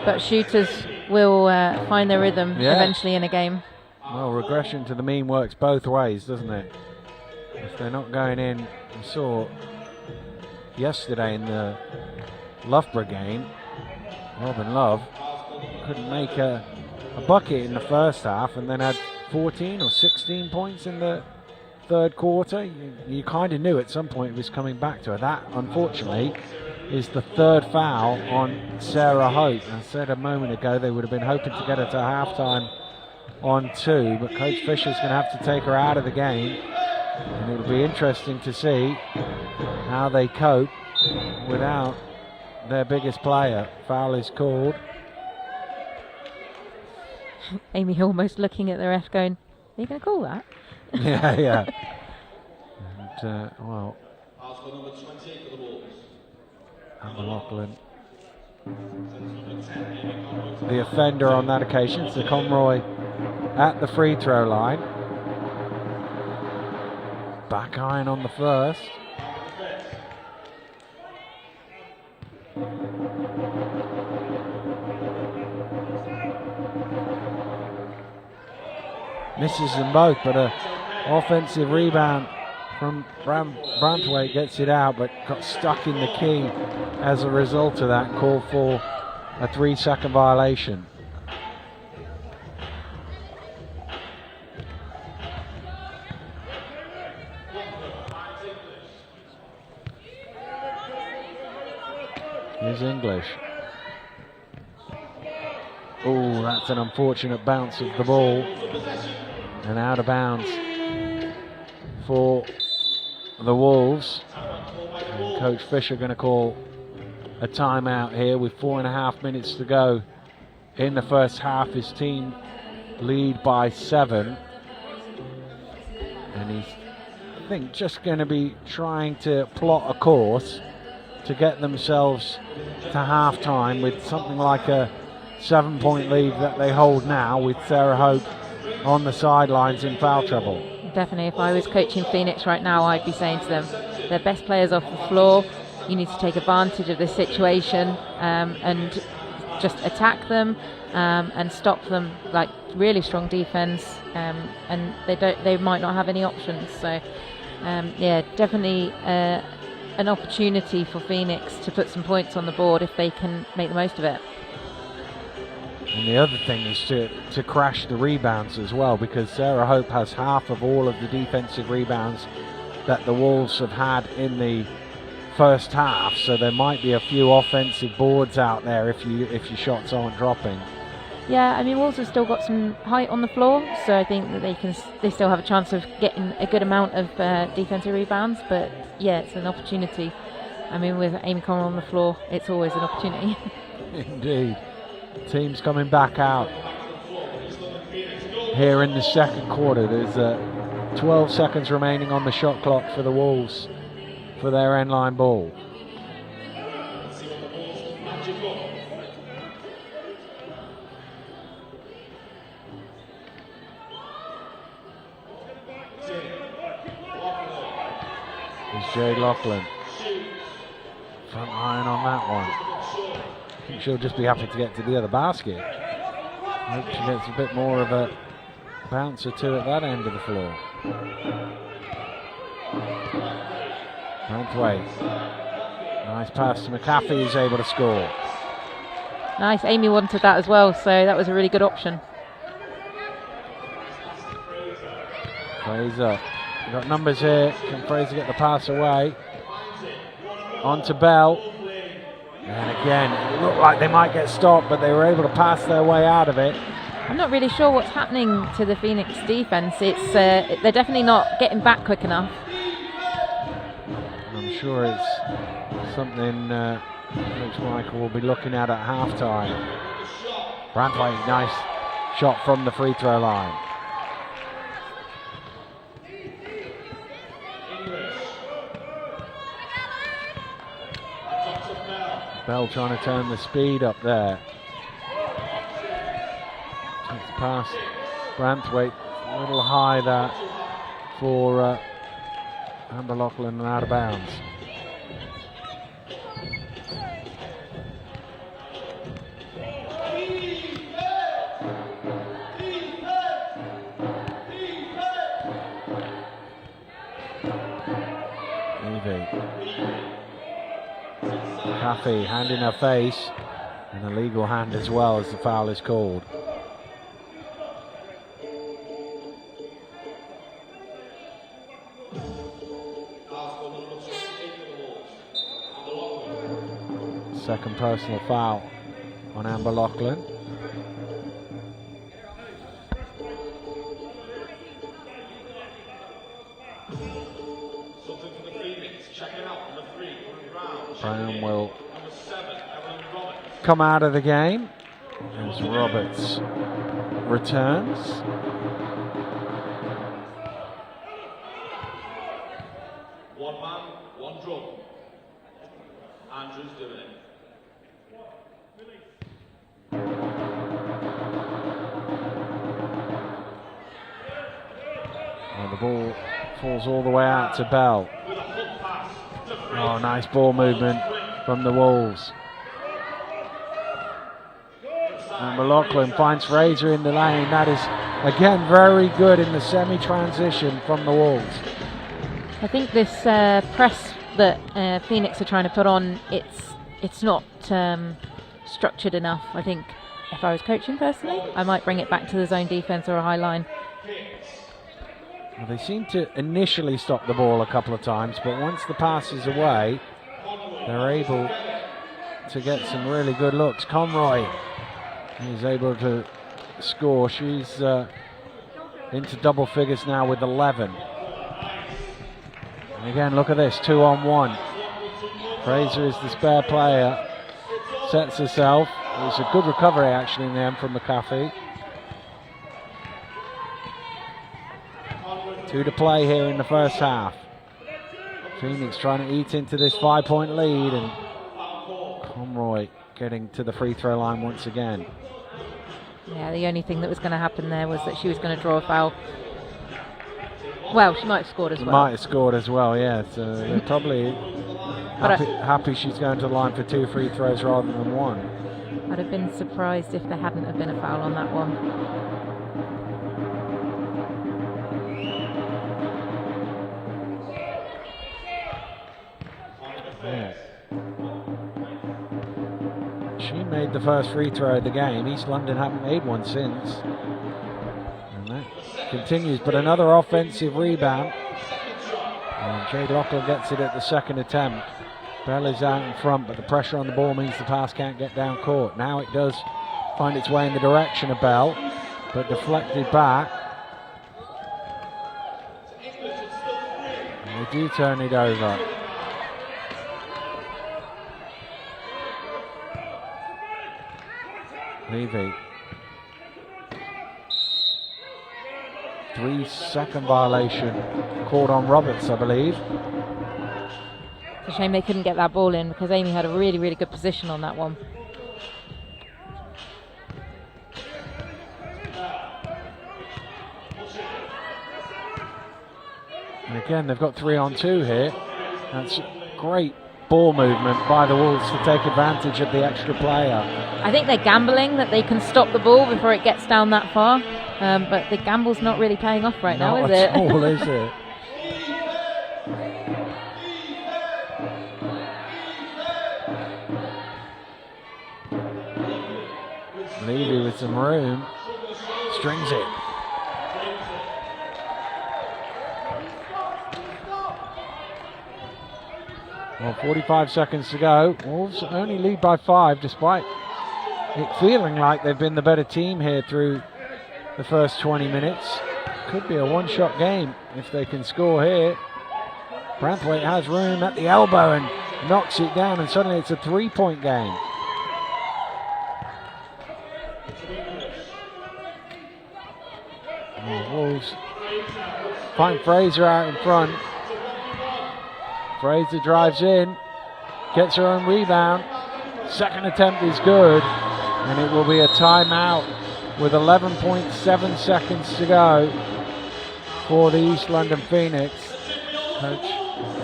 But shooters will find their rhythm eventually in a game. Well, regression to the mean works both ways, doesn't it? If they're not going in, we saw yesterday in the Loughborough game, Robin Love couldn't make a bucket in the first half and then had 14 or 16 points in the third quarter. You kind of knew at some point it was coming back to her. That, unfortunately, is the third foul on Sarah Hope. I said a moment ago they would have been hoping to get her to halftime on 2, but Coach Fisher's going to have to take her out of the game, and it'll be interesting to see how they cope without their biggest player. Foul is called. Amy almost looking at the ref going, are you going to call that? yeah. And, well, Amber Lachlan, the offender on that occasion. So Conroy at the free throw line. Back iron on the first. Misses them both, but a offensive rebound from Brantwaite gets it out, but got stuck in the key as a result of that. Call for a 3-second violation. Here's English. Oh, that's an unfortunate bounce of the ball. And out of bounds for the Wolves. And Coach Fisher going to call a timeout here with 4.5 minutes to go in the first half. His team lead by 7. And he's, I think, just going to be trying to plot a course to get themselves to halftime with something like a 7-point lead that they hold now, with Sarah Hope on the sidelines in foul trouble. Definitely, if I was coaching Phoenix right now, I'd be saying to them, their best players off the floor, you need to take advantage of this situation and just attack them and stop them. Like, really strong defense, and they might not have any options. So yeah, definitely an opportunity for Phoenix to put some points on the board if they can make the most of it. And the other thing is to crash the rebounds as well, because Sarah Hope has half of all of the defensive rebounds that the Wolves have had in the first half, so there might be a few offensive boards out there if your shots aren't dropping. Yeah, I mean, Wolves have still got some height on the floor, so I think that they still have a chance of getting a good amount of defensive rebounds. But yeah, it's an opportunity. I mean, with Amy Conroy on the floor, it's always an opportunity. Indeed. Team's coming back out here in the second quarter. There's 12 seconds remaining on the shot clock for the Wolves for their end-line ball. There's Jade Loughlin. Front line on that one. I think she'll just be happy to get to the other basket. I hope she gets a bit more of a bounce or two at that end of the floor. Branthwaite. Nice pass to McAfee, who's able to score. Nice, Amy wanted that as well, so that was a really good option. Fraser. We've got numbers here. Can Fraser get the pass away? On to Bell. And again, it looked like they might get stopped, but they were able to pass their way out of it. I'm not really sure what's happening to the Phoenix defense. It's they're definitely not getting back quick enough. I'm sure it's something Coach Michael will be looking at halftime. Branthwaite, nice shot from the free throw line. Bell trying to turn the speed up there. Takes the pass. Branthwaite, a little high that for Amber Loughlin and out of bounds. McAfee, hand in her face, and a legal hand as well as the foul is called. Second personal foul on Amber Loughlin. Brown will come out of the game as Roberts returns. One man, one drum. Andrew's doing it. And the ball falls all the way out to Bell. Oh, nice ball movement from the Wolves. And Loughlin finds Fraser in the lane. That is, again, very good in the semi-transition from the Wolves. I think this press that Phoenix are trying to put on, it's not structured enough. I think if I was coaching personally, I might bring it back to the zone defense or a high line. Well, they seem to initially stop the ball a couple of times, but once the pass is away, they're able to get some really good looks. Conroy is able to score. She's into double figures now with 11. And again, look at this, 2-on-1. Fraser is the spare player, sets herself. It was a good recovery actually in the end from McAfee. 2 to play here in the first half. Phoenix trying to eat into this 5-point lead, and Conroy getting to the free throw line once again. Yeah, the only thing that was going to happen there was that she was going to draw a foul. Well, she might have scored as well. Might have scored as well, yeah. So they're probably happy she's going to the line for 2 free throws rather than 1. I'd have been surprised if there hadn't have been a foul on that one. Yeah. She made the first free throw of the game. East London haven't made one since. And that continues, but another offensive rebound. And Jade Loughlin gets it at the second attempt. Bell is out in front, but the pressure on the ball means the pass can't get down court. Now it does find its way in the direction of Bell, but deflected back. And they do turn it over. Levy. 3-second violation called on Roberts, I believe. It's a shame they couldn't get that ball in because Amy had a really, really good position on that one. And again, they've got 3-on-2 here. That's great ball movement by the Wolves to take advantage of the extra player. I think they're gambling that they can stop the ball before it gets down that far, but the gamble's not really paying off right now, is it? Not at all, is it? Levy with some room, strings it. Well, 45 seconds to go. Wolves only lead by 5, despite it feeling like they've been the better team here through the first 20 minutes. Could be a one-shot game if they can score here. Branthwaite has room at the elbow and knocks it down, and suddenly it's a 3-point game. Wolves find Fraser out in front. Fraser drives in, gets her own rebound. Second attempt is good, and it will be a timeout with 11.7 seconds to go for the East London Phoenix. Coach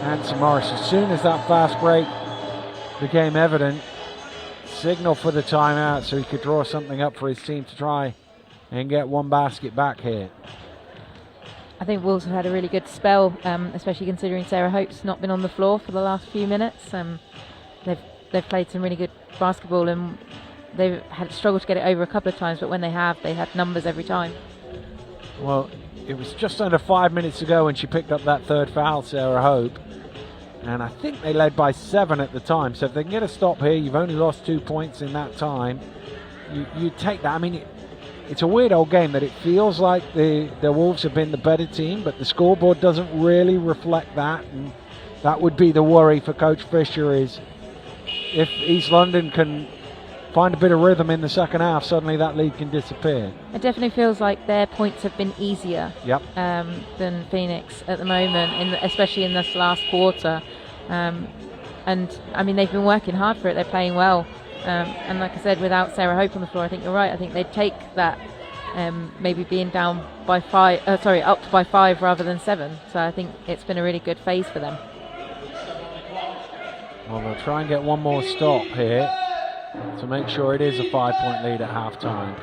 Nancy Morris, as soon as that fast break became evident, signal for the timeout so he could draw something up for his team to try and get one basket back here. I think Wolves have had a really good spell, especially considering Sarah Hope's not been on the floor for the last few minutes. They've played some really good basketball, and they've had struggled to get it over a couple of times, but when they have, they had numbers every time. Well, it was just under 5 minutes ago when she picked up that third foul, Sarah Hope, and I think they led by 7 at the time. So if they can get a stop here, you've only lost 2 points in that time. You take that. I mean, it's a weird old game that it feels like the Wolves have been the better team, but the scoreboard doesn't really reflect that, and that would be the worry for Coach Fisher, is if East London can find a bit of rhythm in the second half, suddenly that lead can disappear. It definitely feels like their points have been easier than Phoenix at the moment, especially in this last quarter. And I mean, they've been working hard for it. They're playing well. And like I said, without Sarah Hope on the floor, I think you're right. I think they'd take that maybe being down by 5, up by 5 rather than 7. So I think it's been a really good phase for them. Well, they'll try and get one more stop here to make sure it is a 5-point lead at halftime.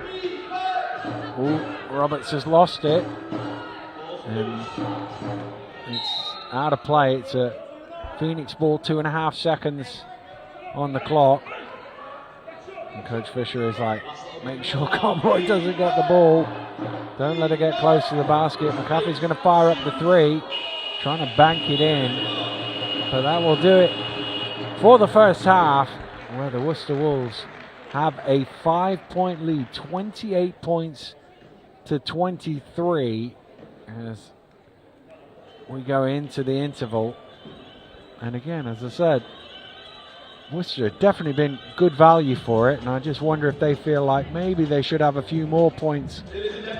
Ooh, Roberts has lost it, and it's out of play. It's a Phoenix ball, 2.5 seconds on the clock. And Coach Fisher is like, make sure Conroy doesn't get the ball. Don't let her get close to the basket. McCaffrey's going to fire up the 3, trying to bank it in. But that will do it for the first half, where the Worcester Wolves have a 5-point lead, 28 points to 23 as we go into the interval. And again, as I said, Worcester definitely been good value for it, and I just wonder if they feel like maybe they should have a few more points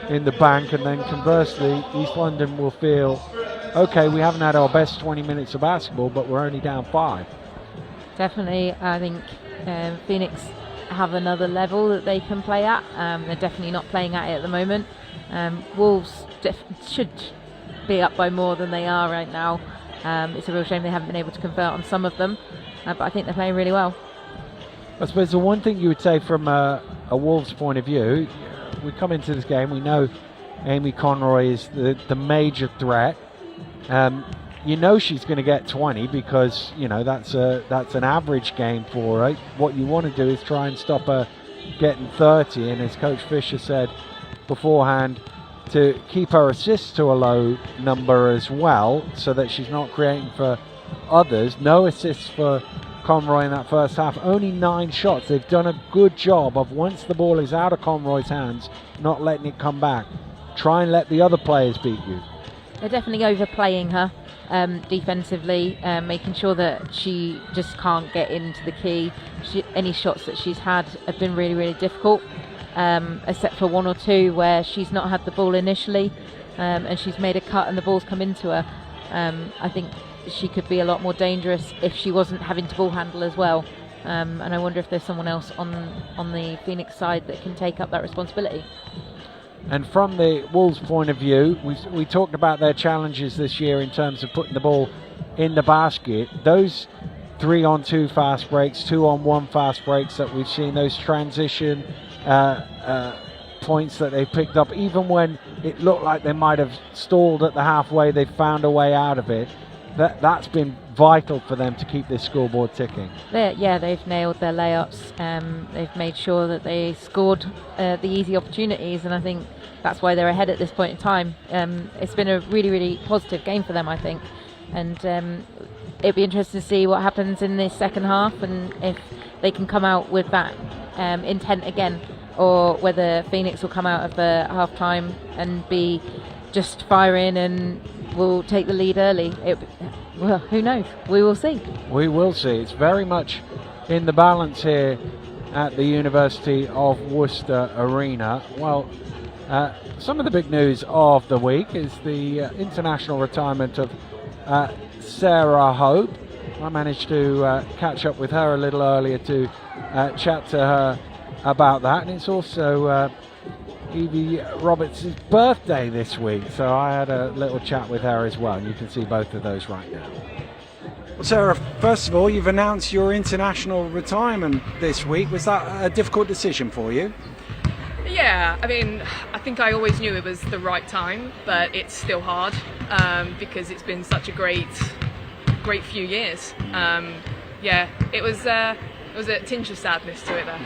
in the bank, and then conversely East London will feel, okay, we haven't had our best 20 minutes of basketball, but we're only down 5. Definitely, I think Phoenix have another level that they can play at. They're definitely not playing at it at the moment. Wolves should be up by more than they are right now. It's a real shame they haven't been able to convert on some of them, but I think they're playing really well. I suppose the one thing you would say from a Wolves point of view, we come into this game, we know Amy Conroy is the major threat. You know she's going to get 20 because, you know, that's an average game for her. What you want to do is try and stop her getting 30, and as Coach Fisher said beforehand, to keep her assists to a low number as well, so that she's not creating for others. No assists for Conroy in that first half. Only 9 shots. They've done a good job of, once the ball is out of Conroy's hands, not letting it come back. Try and let the other players beat you. They're definitely overplaying her defensively, making sure that she just can't get into the key. Any shots that she's had have been really, really difficult, except for 1 or 2 where she's not had the ball initially, and she's made a cut and the ball's come into her. I think she could be a lot more dangerous if she wasn't having to ball handle as well. And I wonder if there's someone else on the Phoenix side that can take up that responsibility. And from the Wolves' point of view, we talked about their challenges this year in terms of putting the ball in the basket. Those 3-on-2 fast breaks, 2-on-1 fast breaks that we've seen, those transition points that they've picked up, even when it looked like they might have stalled at the halfway, they've found a way out of it. That's been vital for them to keep this scoreboard ticking. They've nailed their layups. They've made sure that they scored the easy opportunities, and I think that's why they're ahead at this point in time. It's been a really, really positive game for them, I think, and it'll be interesting to see what happens in this second half, and if they can come out with that intent again, or whether Phoenix will come out of the half-time and be just firing and will take the lead early. Well, who knows? We will see. We will see. It's very much in the balance here at the University of Worcester Arena. Well, some of the big news of the week is the international retirement of Sarah Hope. I managed to catch up with her a little earlier to chat to her about that, and it's also Evie Roberts' birthday this week, so I had a little chat with her as well, and you can see both of those right now. Well, Sarah, first of all, you've announced your international retirement this week. Was that a difficult decision for you? Yeah, I mean, I think I always knew it was the right time, but it's still hard because it's been such a great few years. It was a tinge of sadness to it there.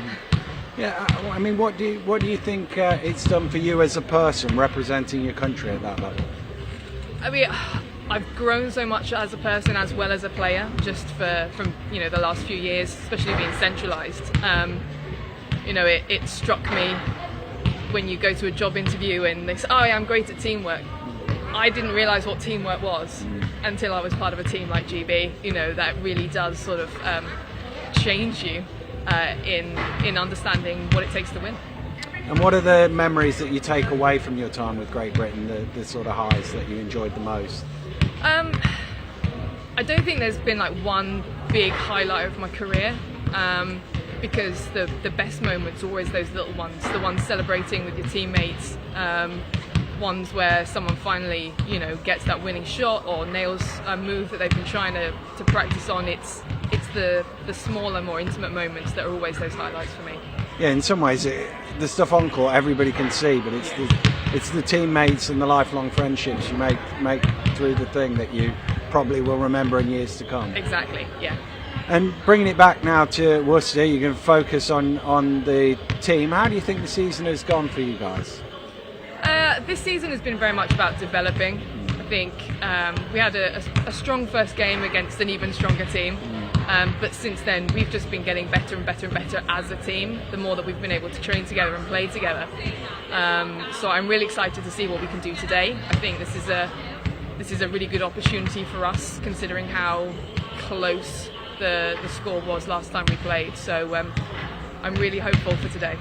Yeah, I mean, what do you think it's done for you as a person representing your country at that level? I mean, I've grown so much as a person as well as a player, just from the last few years, especially being centralised. It struck me when you go to a job interview and they say, "Oh, yeah, I'm great at teamwork." I didn't realise what teamwork was until I was part of a team like GB. That really does sort of change you in understanding what it takes to win. And what are the memories that you take away from your time with Great Britain, the sort of highs that you enjoyed the most? I don't think there's been like one big highlight of my career, because the best moments are always those little ones, the ones celebrating with your teammates, ones where someone finally gets that winning shot or nails a move that they've been trying to practice on. It's the smaller, more intimate moments that are always those highlights for me. Yeah, in some ways, the stuff on court everybody can see, but it's the teammates and the lifelong friendships you make through the thing that you probably will remember in years to come. Exactly, yeah. And bringing it back now to Worcester, you're going to focus on the team. How do you think the season has gone for you guys? This season has been very much about developing. I think we had a strong first game against an even stronger team. But since then, we've just been getting better and better and better as a team, the more that we've been able to train together and play together. So I'm really excited to see what we can do today. I think this is a really good opportunity for us, considering how close the score was last time we played. So I'm really hopeful for today.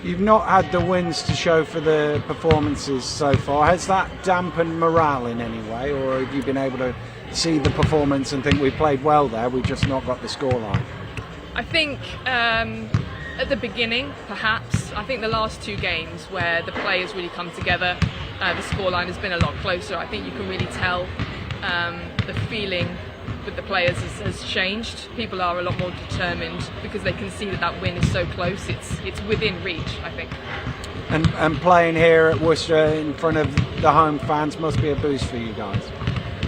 You've not had the wins to show for the performances so far. Has that dampened morale in any way, or have you been able to see the performance and think we played well there, we've just not got the scoreline? I think at the beginning, perhaps. I think the last 2 games where the players really come together, the scoreline has been a lot closer. I think you can really tell the feeling with the players has changed. People are a lot more determined because they can see that win is so close. It's within reach, I think. And playing here at Worcester in front of the home fans must be a boost for you guys.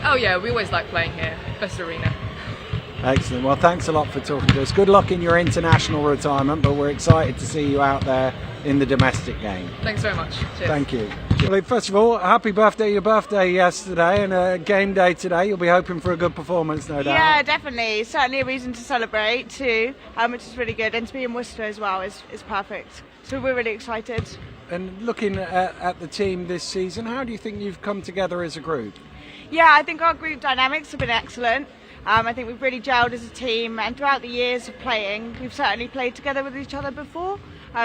Oh yeah, we always like playing here, best arena. Excellent. Well, thanks a lot for talking to us. Good luck in your international retirement, but we're excited to see you out there in the domestic game. Thanks very much. Cheers. Thank you. Cheers. Well, first of all, happy birthday, your birthday yesterday and game day today. You'll be hoping for a good performance, no doubt. Yeah, definitely. Certainly a reason to celebrate too, which is really good. And to be in Worcester as well is perfect. So we're really excited. And looking at the team this season, how do you think you've come together as a group? Yeah, I think our group dynamics have been excellent. I think we've really gelled as a team, and throughout the years of playing, we've certainly played together with each other before.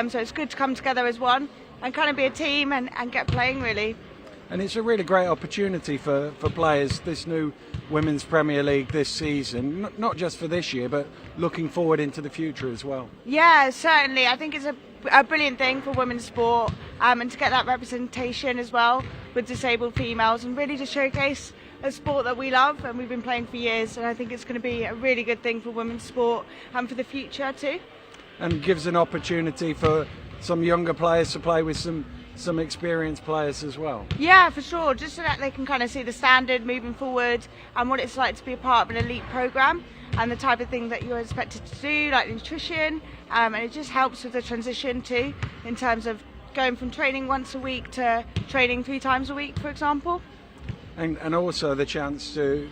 So it's good to come together as one and kind of be a team and get playing, really. And it's a really great opportunity for players, this new Women's Premier League this season, not just for this year, but looking forward into the future as well. Yeah, certainly. I think it's a brilliant thing for women's sport, and to get that representation as well with disabled females, and really to showcase a sport that we love and we've been playing for years. And I think it's going to be a really good thing for women's sport and for the future too. And gives an opportunity for some younger players to play with some experienced players as well. Yeah, for sure, just so that they can kind of see the standard moving forward and what it's like to be a part of an elite programme and the type of thing that you're expected to do, like nutrition, and it just helps with the transition too, in terms of going from training once a week to training 3 times a week, for example. And also the chance to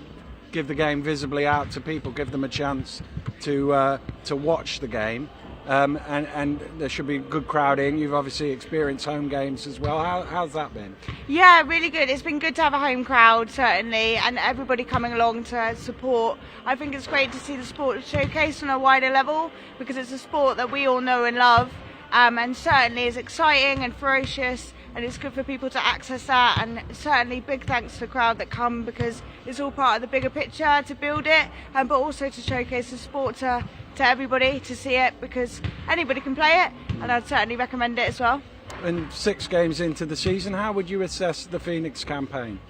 give the game visibly out to people, give them a chance to watch the game. And there should be good crowding. You've obviously experienced home games as well. How's that been? Yeah, really good. It's been good to have a home crowd, certainly, and everybody coming along to support. I think it's great to see the sport showcased on a wider level, because it's a sport that we all know and love, and certainly is exciting and ferocious, and it's good for people to access that. And certainly big thanks to the crowd that come, because it's all part of the bigger picture to build it, but also to showcase the sport to everybody to see it, because anybody can play it, and I'd certainly recommend it as well. And 6 games into the season, how would you assess the Phoenix campaign?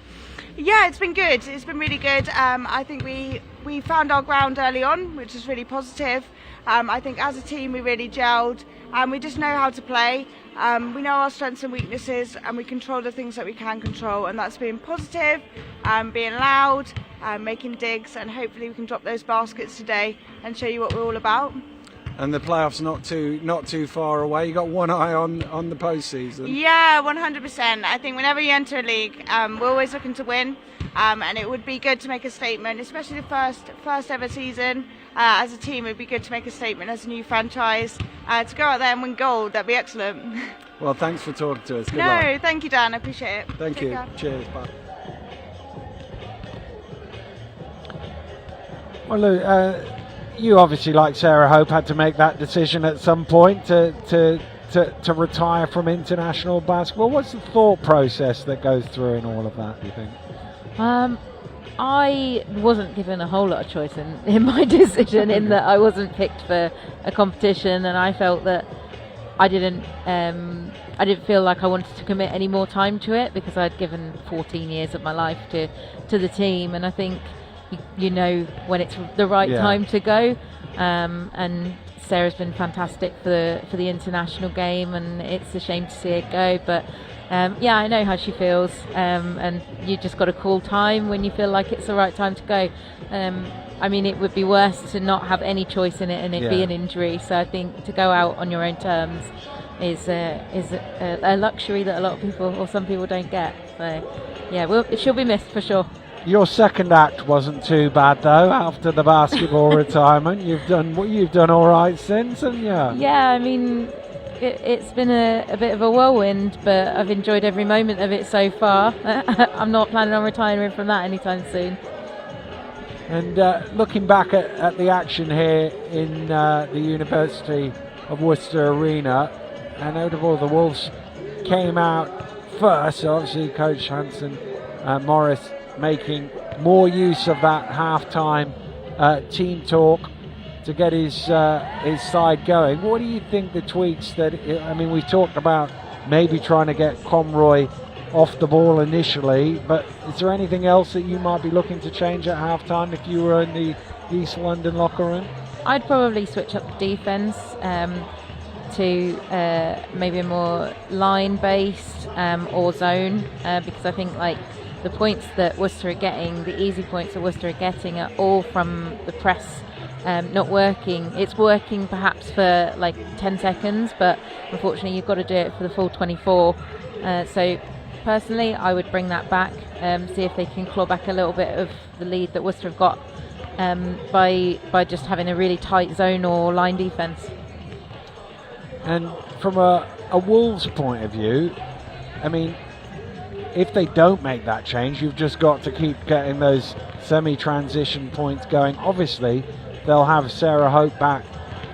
Yeah, it's been good. It's been really good. I think we found our ground early on, which is really positive. I think as a team we really gelled, and we just know how to play. We know our strengths and weaknesses, and we control the things that we can control, and that's being positive, being loud, making digs, and hopefully we can drop those baskets today and show you what we're all about. And the playoffs not too far away. You got one eye on the postseason. Yeah, 100%. I think whenever you enter a league, we're always looking to win, and it would be good to make a statement, especially the first ever season. As a team, it would be good to make a statement as a new franchise, to go out there and win gold. That'd be excellent. Well, thanks for talking to us. Good luck. No, thank you, Dan. I appreciate it. Thank Take you. care. Cheers. Bye. Well, Lou, you obviously, like Sarah Hope, had to make that decision at some point to retire from international basketball. What's the thought process that goes through in all of that, do you think? I wasn't given a whole lot of choice in my decision, in that I wasn't picked for a competition, and I felt that I didn't feel like I wanted to commit any more time to it, because I'd given 14 years of my life to the team, and I think you know when it's the right time to go. And Sarah's been fantastic for the international game, and it's a shame to see it go, but yeah, I know how she feels, and you just got to call time when you feel like it's the right time to go. I mean, it would be worse to not have any choice in it and it be an injury. So I think to go out on your own terms is a luxury that a lot of people, or some people, don't get. So yeah, she'll be missed for sure. Your second act wasn't too bad though. After the basketball retirement, you've done all right since, and yeah, I mean, it's been a bit of a whirlwind, but I've enjoyed every moment of it so far. I'm not planning on retiring from that anytime soon. And looking back at the action here in the University of Worcester Arena, and notable the Wolves came out first. So obviously, Coach Hanson Morris making more use of that half-time team talk to get his side going. What do you think the tweaks that, I mean, we talked about maybe trying to get Conroy off the ball initially, but is there anything else that you might be looking to change at half-time if you were in the East London locker room? I'd probably switch up the defence to maybe a more line-based or zone, because I think like the points that Worcester are getting, the easy points that Worcester are getting, are all from the press not working. It's working perhaps for like 10 seconds, but unfortunately you've got to do it for the full 24. So personally, I would bring that back, see if they can claw back a little bit of the lead that Worcester have got by just having a really tight zone or line defence. And from a Wolves point of view, I mean, if they don't make that change, you've just got to keep getting those semi-transition points going. Obviously, they'll have Sarah Hope back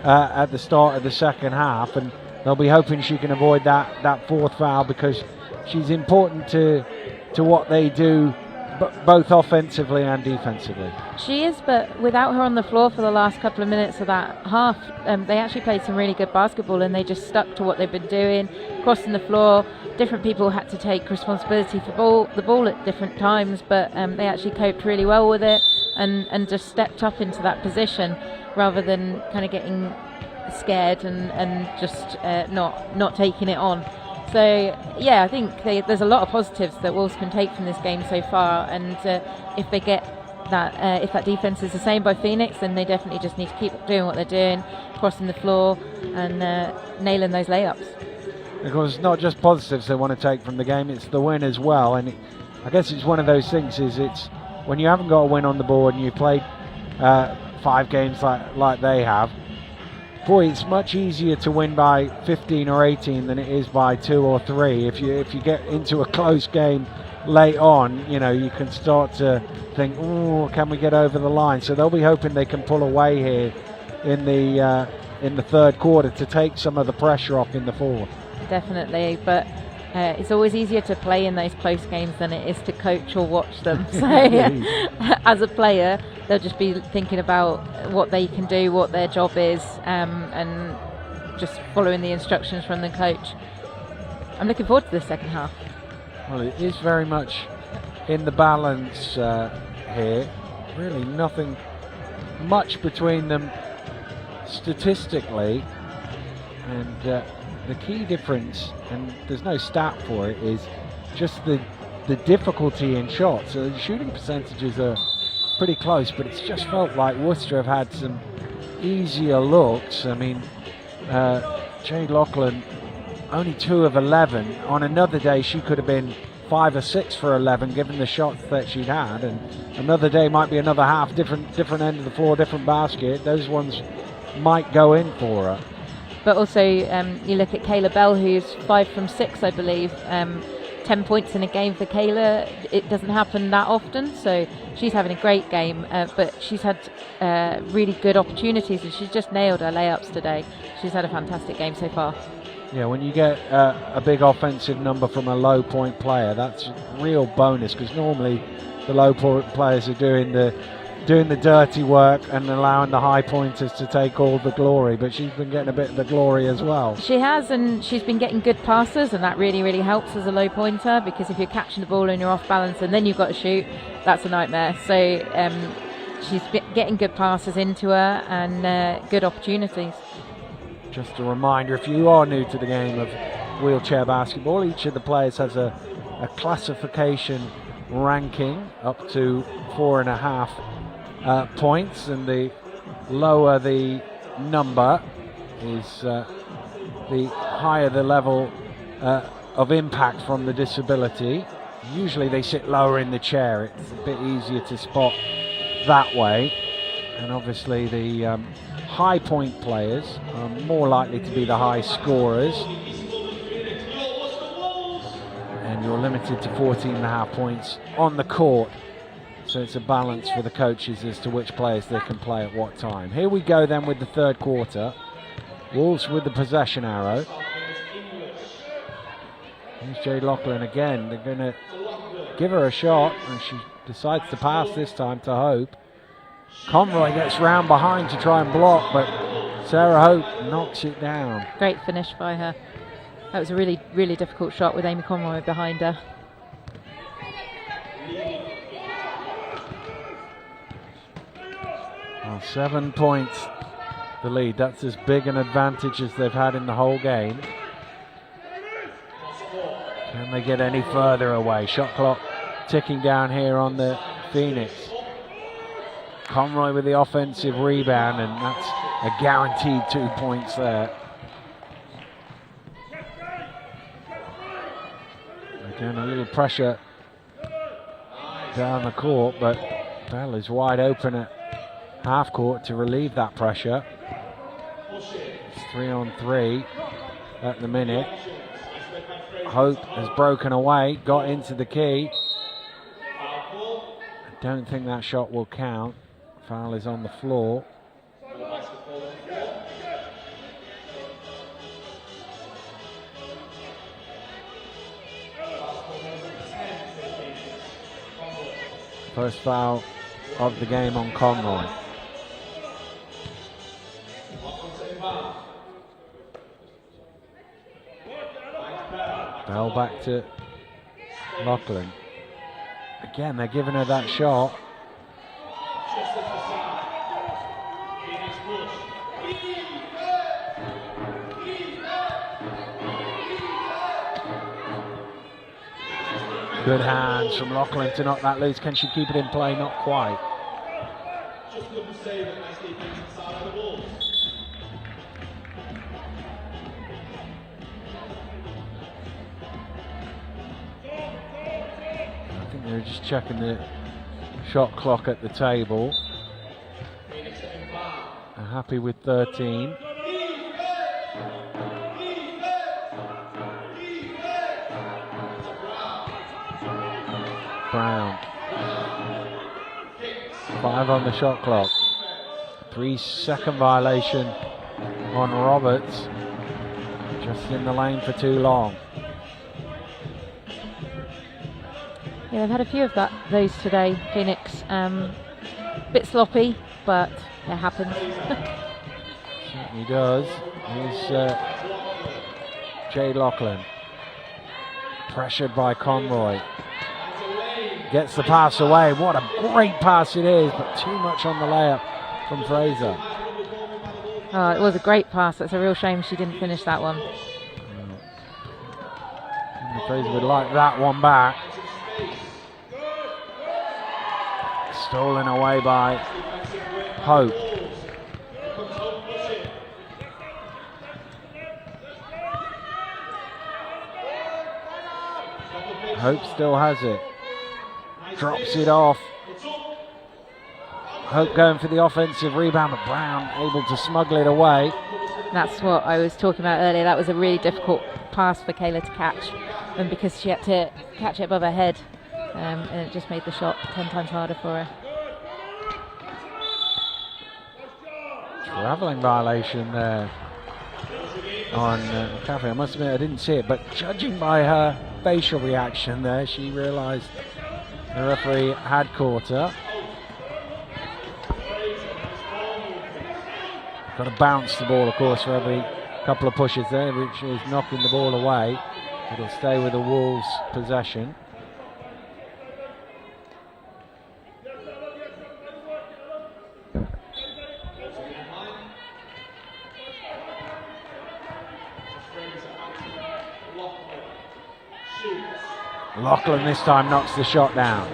at the start of the second half, and they'll be hoping she can avoid that fourth foul, because she's important to what they do, both offensively and defensively. She is, but without her on the floor for the last couple of minutes of that half, they actually played some really good basketball, and they just stuck to what they've been doing, crossing the floor. Different people had to take responsibility for the ball at different times, but they actually coped really well with it and just stepped up into that position rather than kind of getting scared and just not taking it on. So yeah, I think there's a lot of positives that Wolves can take from this game so far, and if they get that, if that defence is the same by Phoenix, then they definitely just need to keep doing what they're doing, crossing the floor and nailing those layups. Because it's not just positives they want to take from the game, it's the win as well. And I guess it's one of those things, is it's when you haven't got a win on the board and you've played 5 games like they have, boy, it's much easier to win by 15 or 18 than it is by 2 or 3. If you get into a close game late on, you know, you can start to think, oh, can we get over the line? So they'll be hoping they can pull away here in the third quarter to take some of the pressure off in the fourth. Definitely, but it's always easier to play in those close games than it is to coach or watch them. So as a player, they'll just be thinking about what they can do, what their job is, and just following the instructions from the coach. I'm looking forward to the second half. Well, it is very much in the balance here. Really nothing much between them statistically, and the key difference, and there's no stat for it, is just the difficulty in shots. So the shooting percentages are pretty close, but it's just felt like Worcester have had some easier looks. I mean, Jade Lachlan, only 2 of 11. On another day, she could have been 5 or 6 for 11, given the shots that she'd had. And another day might be another half, different end of the floor, different basket. Those ones might go in for her. But also, you look at Kayla Bell, who's 5 from 6, I believe. 10 points in a game for Kayla. It doesn't happen that often, so she's having a great game. But she's had really good opportunities, and she's just nailed her layups today. She's had a fantastic game so far. Yeah, when you get a big offensive number from a low point player, that's a real bonus, because normally the low point players are doing the dirty work and allowing the high pointers to take all the glory, but she's been getting a bit of the glory as well. She has, and she's been getting good passes, and that really, really helps as a low pointer, because if you're catching the ball and you're off balance and then you've got to shoot, that's a nightmare. So she's getting good passes into her and good opportunities. Just a reminder, if you are new to the game of wheelchair basketball, each of the players has a classification ranking up to 4.5 points, and the lower the number is the higher the level of impact from the disability. Usually they sit lower in the chair, it's a bit easier to spot that way, and obviously the high point players are more likely to be the high scorers, and you're limited to 14.5 points on the court. So it's a balance for the coaches as to which players they can play at what time. Here we go then with the third quarter. Wolves with the possession arrow. Here's Jade Lachlan again. They're going to give her a shot, and she decides to pass this time to Hope. Conroy gets round behind to try and block, but Sarah Hope knocks it down. Great finish by her. That was a really, really difficult shot with Amy Conroy behind her. Well, 7 points the lead. That's as big an advantage as they've had in the whole game. Can they get any further away? Shot clock ticking down here on the Phoenix. Conroy with the offensive rebound, and that's a guaranteed 2 points there. Again, a little pressure down the court, but Bell is wide open at half court to relieve that pressure. It's 3-on-3 at the minute. Hope has broken away, got into the key. I don't think that shot will count. Foul is on the floor. First foul of the game on Conroy. Bell back to Lachlan. Again, they're giving her that shot. Good hands from Lachlan to knock that loose. Can she keep it in play? Not quite. I think they're just checking the shot clock at the table. They're happy with 13. Brown. 5 on the shot clock. 3-second violation on Roberts. Just in the lane for too long. Yeah, they've had a few of those today, Phoenix. Bit sloppy, but it happens. Certainly does. Here's Jay Lachlan. Pressured by Conroy. Gets the pass away. What a great pass it is, but too much on the layup from Fraser. Oh, it was a great pass. It's a real shame she didn't finish that one. Fraser would like that one back. Stolen away by Hope. Hope still has it. Drops it off. Hope going for the offensive rebound, but Brown able to smuggle it away. That's what I was talking about earlier. That was a really difficult pass for Kayla to catch, and because she had to catch it above her head, and it just made the shot 10 times harder for her. Travelling violation there on McCaffrey. I must admit I didn't see it, but judging by her facial reaction there, she realised the referee had caught her. Got to bounce the ball, of course, for every couple of pushes there, which is knocking the ball away. It'll stay with the Wolves' possession. Lachlan this time knocks the shot down.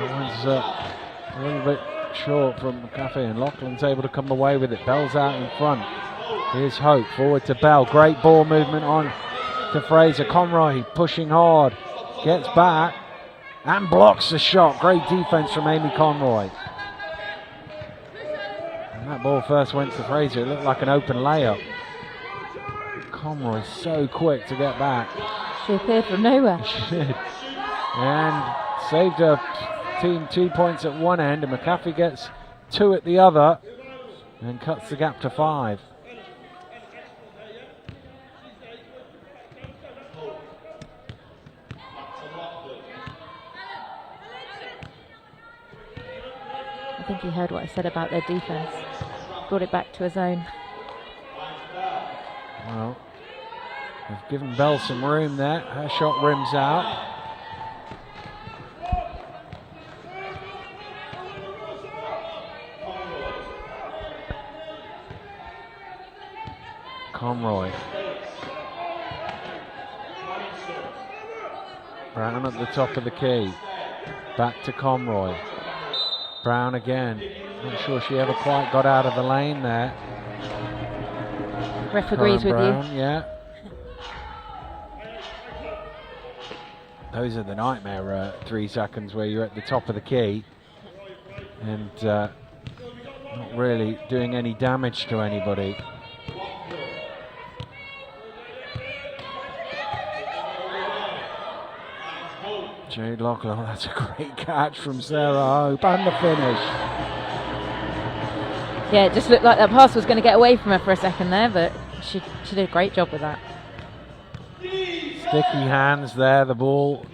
That was a little bit short from McAfee, and Lachlan's able to come away with it. Bell's out in front. Here's Hope, forward to Bell. Great ball movement on to Fraser. Conroy pushing hard, gets back and blocks the shot. Great defense from Amy Conroy. And that ball first went to Fraser. It looked like an open layup. Conroy so quick to get back. She appeared from nowhere. She did. And saved her team 2 points at one end, and McAfee gets 2 at the other and cuts the gap to 5. I think he heard what I said about their defense. Brought it back to his own. Well, they've given Bell some room there. Her shot rims out. Conroy. Brown at the top of the key. Back to Conroy. Brown again. Not sure she ever quite got out of the lane there. Ref agrees with Brown, you. Yeah. Those are the nightmare 3 seconds where you're at the top of the key and not really doing any damage to anybody. Jade Locklear, that's a great catch from Sarah Hope, and the finish. Yeah, it just looked like that pass was going to get away from her for a second there, but she did a great job with that. Sticky hands there, the ball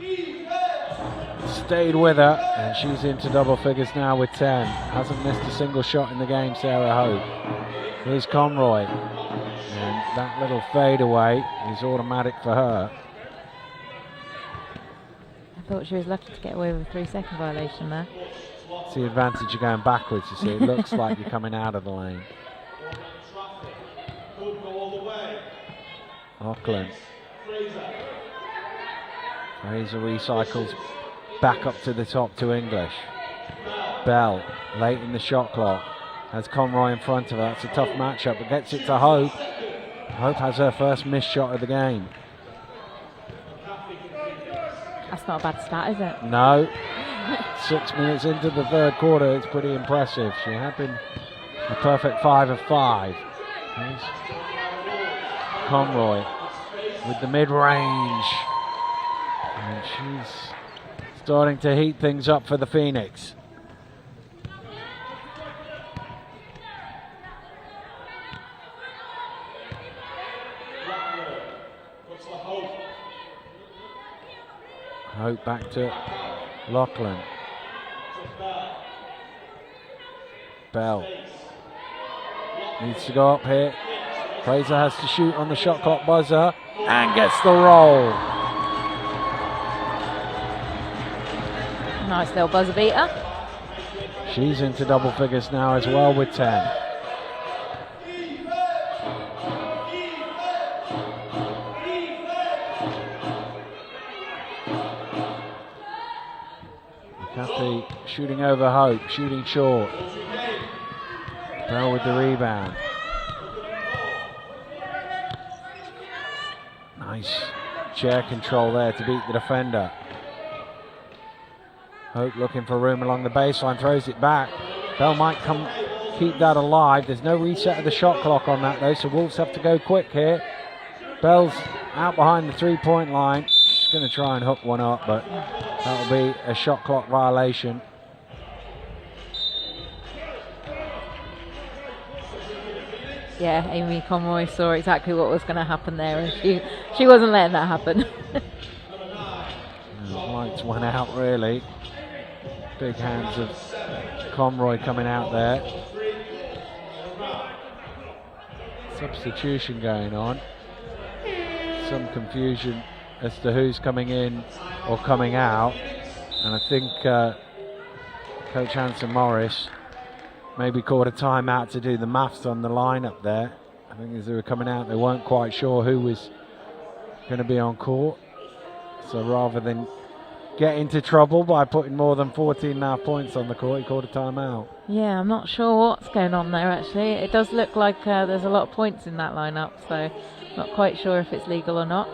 stayed with her, and she's into double figures now with 10. Hasn't missed a single shot in the game, Sarah Hope. Here's Conroy, and that little fadeaway is automatic for her. I thought she was lucky to get away with a 3-second violation there. It's the advantage of going backwards, you see. It looks like you're coming out of the lane. Auckland. Fraser recycles back up to the top to English. Bell, late in the shot clock, has Conroy in front of her. That's a tough matchup, but gets it to Hope. Hope has her first missed shot of the game. That's not a bad start, is it? No. 6 minutes into the third quarter, it's pretty impressive. She had been a perfect 5 of 5. Here's Conroy with the mid-range. And she's starting to heat things up for the Phoenix. Hope back to Lachlan. Bell needs to go up here. Fraser has to shoot on the shot clock buzzer and gets the roll. Nice little buzzer beater. She's into double figures now as well with 10. McCarthy shooting over Hope, shooting short. Bell with the rebound. Nice chair control there to beat the defender. Hope looking for room along the baseline, throws it back. Bell might come keep that alive. There's no reset of the shot clock on that though, so Wolves have to go quick here. Bell's out behind the 3-point line. She's going to try and hook one up, but that'll be a shot clock violation. Yeah, Amy Conroy saw exactly what was going to happen there, and she wasn't letting that happen. Lights went out really. Big hands of Conroy coming out there. Substitution going on. Some confusion as to who's coming in or coming out, and I think Coach Hanson Morris maybe called a timeout to do the maths on the lineup there. I think as they were coming out, they weren't quite sure who was going to be on court. So rather than get into trouble by putting more than 14.5 points on the court, he called a timeout. Yeah, I'm not sure what's going on there actually. It does look like there's a lot of points in that lineup, so not quite sure if it's legal or not.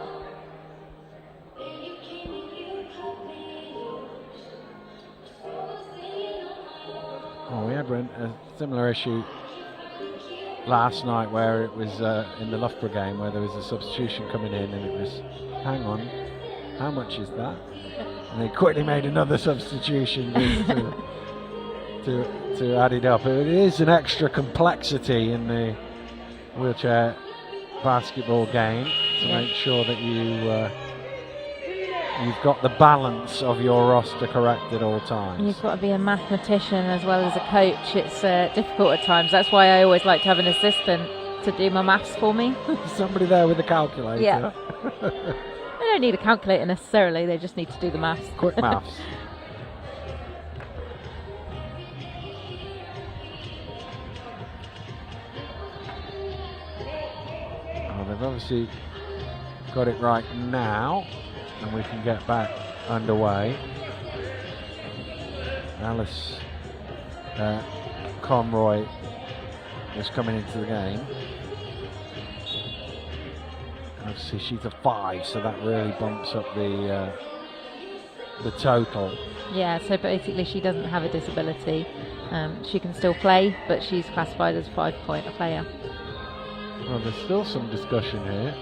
Oh, we had a similar issue last night where it was in the Loughborough game where there was a substitution coming in and it was, hang on, how much is that? And they quickly made another substitution to add it up. It is an extra complexity in the wheelchair basketball game to make sure that you've got the balance of your roster correct at all times. And you've got to be a mathematician as well as a coach. It's difficult at times. That's why I always like to have an assistant to do my maths for me. Somebody there with a calculator. Yeah. They don't need a calculator necessarily, they just need to do the maths. Quick maths. Oh, they've obviously got it right now, and we can get back underway. Alice Conroy is coming into the game. Obviously she's a 5, so that really bumps up the total. Yeah, so basically she doesn't have a disability. She can still play, but she's classified as a 5-point player. Well, there's still some discussion here.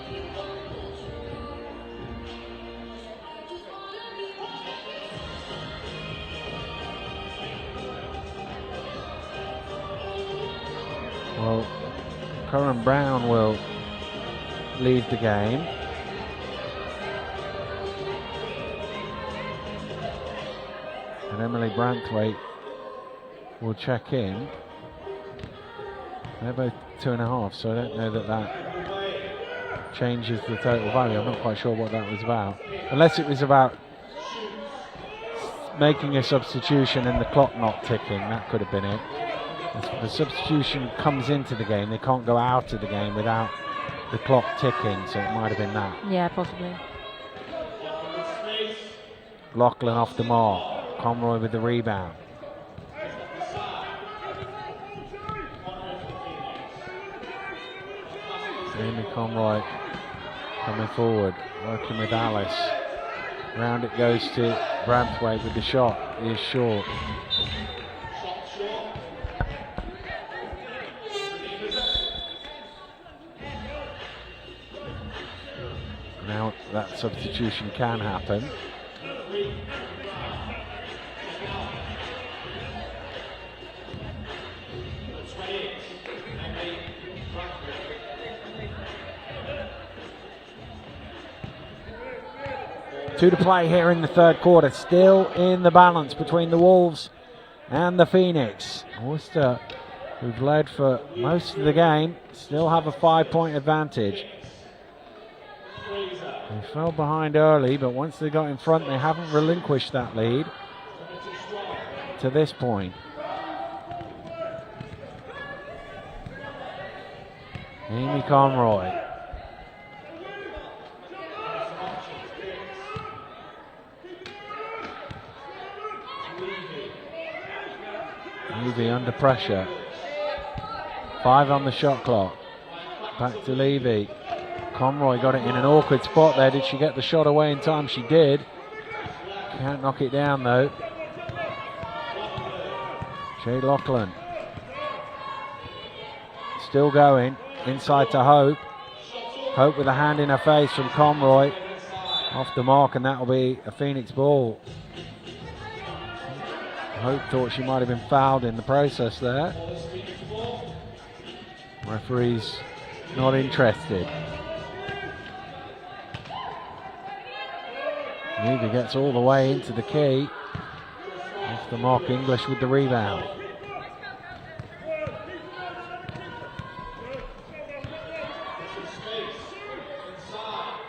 Well, Corinne Brown will leave the game. And Emily Branthwaite will check in. They're both 2.5, so I don't know that changes the total value. I'm not quite sure what that was about. Unless it was about making a substitution and the clock not ticking, that could have been it. If the substitution comes into the game, they can't go out of the game without the clock ticking, so it might have been that. Yeah, possibly. Lachlan off the mark. Conroy with the rebound. Amy Conroy coming forward, working with Alice. Round it goes to Branthwaite with the shot. He is short. Now that substitution can happen. Two to play here in the third quarter. Still in the balance between the Wolves and the Phoenix. Worcester, who've led for most of the game, still have a 5-point advantage. They fell behind early, but once they got in front, they haven't relinquished that lead to this point. Amy Conroy. Levy under pressure. 5 on the shot clock. Back to Levy. Conroy got it in an awkward spot there. Did she get the shot away in time? She did. Can't knock it down though. Jay Lachlan. Still going. Inside to Hope. Hope with a hand in her face from Conroy. Off the mark, and that'll be a Phoenix ball. Hope thought she might have been fouled in the process there. Referee's not interested. Levy gets all the way into the key. Off the mark, English with the rebound.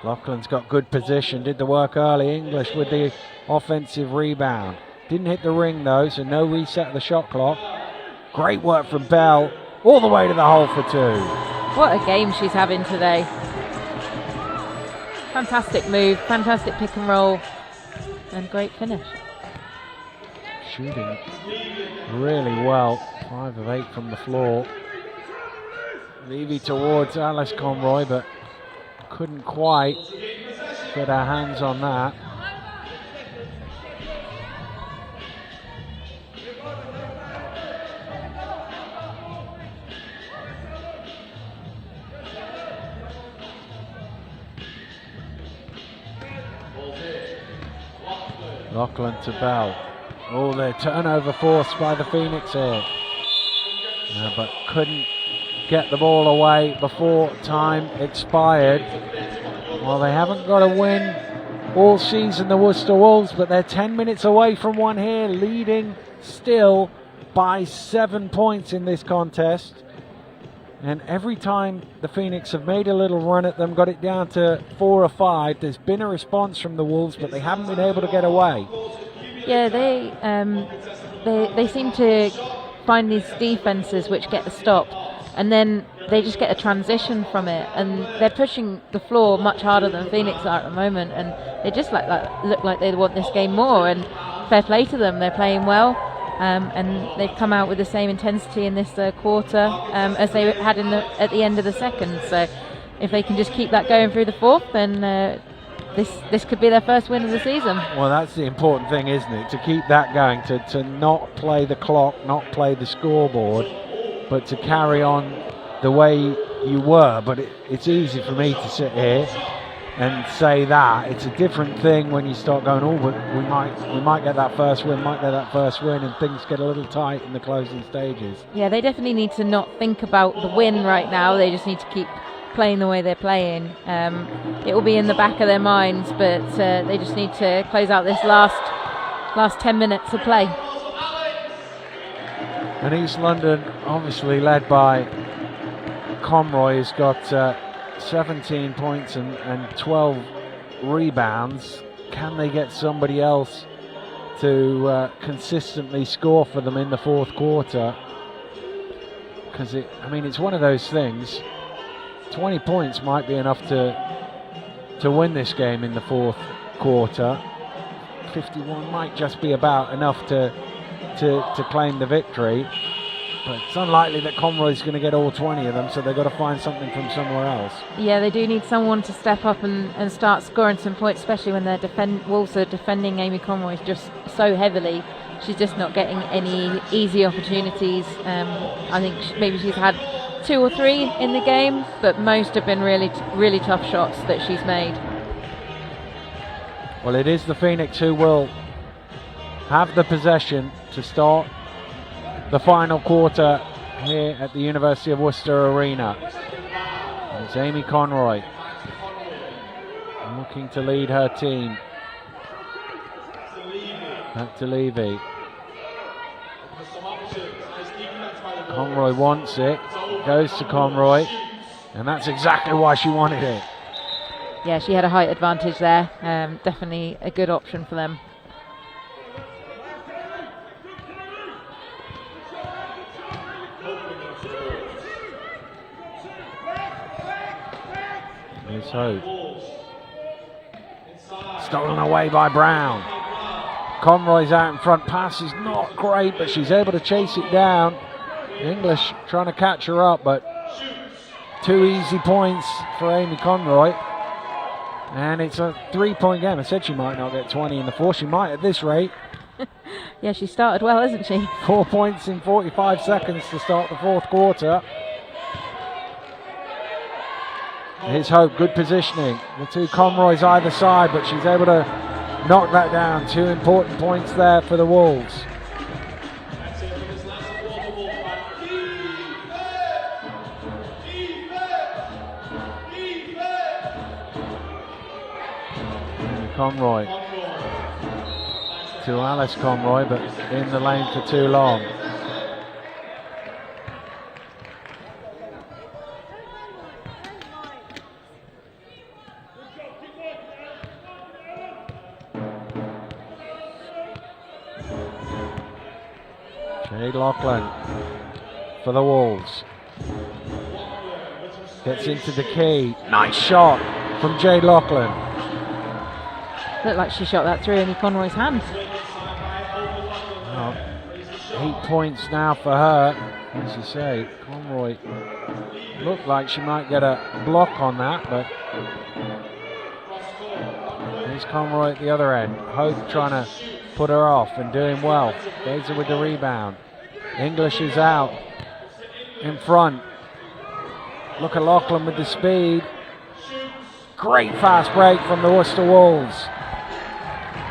Lachlan's got good position, did the work early. English with the offensive rebound. Didn't hit the ring though, so no reset of the shot clock. Great work from Bell, all the way to the hole for 2. What a game she's having today. Fantastic move, fantastic pick and roll, and great finish. Shooting really well, 5 of 8 from the floor. Levy towards Alice Conroy, but couldn't quite get her hands on that. Lachlan to Bell. Oh, their turnover forced by the Phoenix here. But couldn't get the ball away before time expired. Well, they haven't got a win all season, the Worcester Wolves, but they're 10 minutes away from one here, leading still by 7 points in this contest. And every time the Phoenix have made a little run at them, got it down to 4 or 5, there's been a response from the Wolves, but they haven't been able to get away. Yeah, they seem to find these defenses which get the stop, and then they just get a transition from it, and they're pushing the floor much harder than Phoenix are at the moment, and they just look like they want this game more, and fair play to them. They're playing well, and they've come out with the same intensity in this third quarter as they had at the end of the second. So if they can just keep that going through the fourth, then this could be their first win of the season. Well, that's the important thing, isn't it? To keep that going, to not play the clock, not play the scoreboard, but to carry on the way you were. But it's easy for me to sit here and say that. It's a different thing when you start going, oh, but we might get that first win, and things get a little tight in the closing stages. Yeah, they definitely need to not think about the win right now. They just need to keep playing the way they're playing. It will be in the back of their minds, but they just need to close out this last 10 minutes of play. And East London, obviously led by Conroy, has got 17 points and 12 rebounds. Can they get somebody else to consistently score for them in the fourth quarter? Because it's one of those things. 20 points might be enough to win this game in the fourth quarter. 51 might just be about enough to claim the victory. But it's unlikely that Conroy's going to get all 20 of them, so they've got to find something from somewhere else. Yeah, they do need someone to step up and start scoring some points, especially when Wolves are defending Amy Conroy just so heavily. She's just not getting any easy opportunities. I think maybe she's had 2 or 3 in the game, but most have been really tough shots that she's made. Well, it is the Phoenix who will have the possession to start the final quarter here at the University of Worcester Arena. And it's Amy Conroy looking to lead her team. Back to Levy. Conroy wants it, goes to Conroy, and that's exactly why she wanted it. Yeah, she had a height advantage there. Definitely a good option for them. Here's Hope. Stolen away by Brown. Conroy's out in front. Pass is not great, but she's able to chase it down. English trying to catch her up, but 2 easy points for Amy Conroy. And it's a 3-point game. I said she might not get 20 in the fourth. She might at this rate. Yeah, she started well, hasn't she? 4 points in 45 seconds to start the fourth quarter. Here's Hope, good positioning. The 2 Conroys either side, but she's able to knock that down. 2 important points there for the Wolves. Conroy to Alice Conroy, but in the lane for too long. Jade Lachlan for the Wolves. Gets into the key. Nice shot from Jade Lachlan. Looked like she shot that through Amy Conroy's hand. Well, 8 points now for her. As you say, Conroy looked like she might get a block on that, but here's Conroy at the other end. Hope trying to put her off and doing well. Gazer with the rebound. English is out in front. Look at Lachlan with the speed. Great fast break from the Worcester Wolves.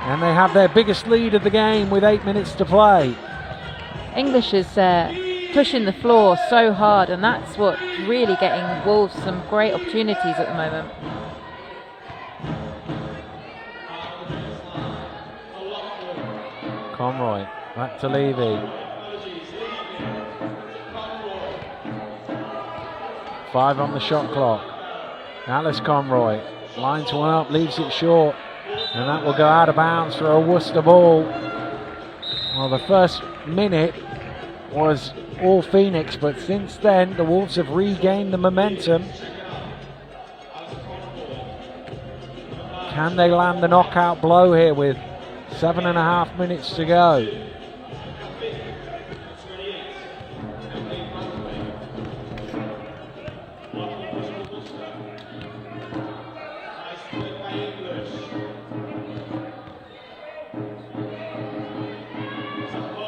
And they have their biggest lead of the game with 8 minutes to play. English is pushing the floor so hard, and that's what's really getting Wolves some great opportunities at the moment. Conroy, back to Levy. 5 on the shot clock. Alice Conroy lines one up, leaves it short. And that will go out of bounds for a Worcester ball. Well, the first minute was all Phoenix, but since then the Wolves have regained the momentum. Can they land the knockout blow here with 7.5 minutes to go?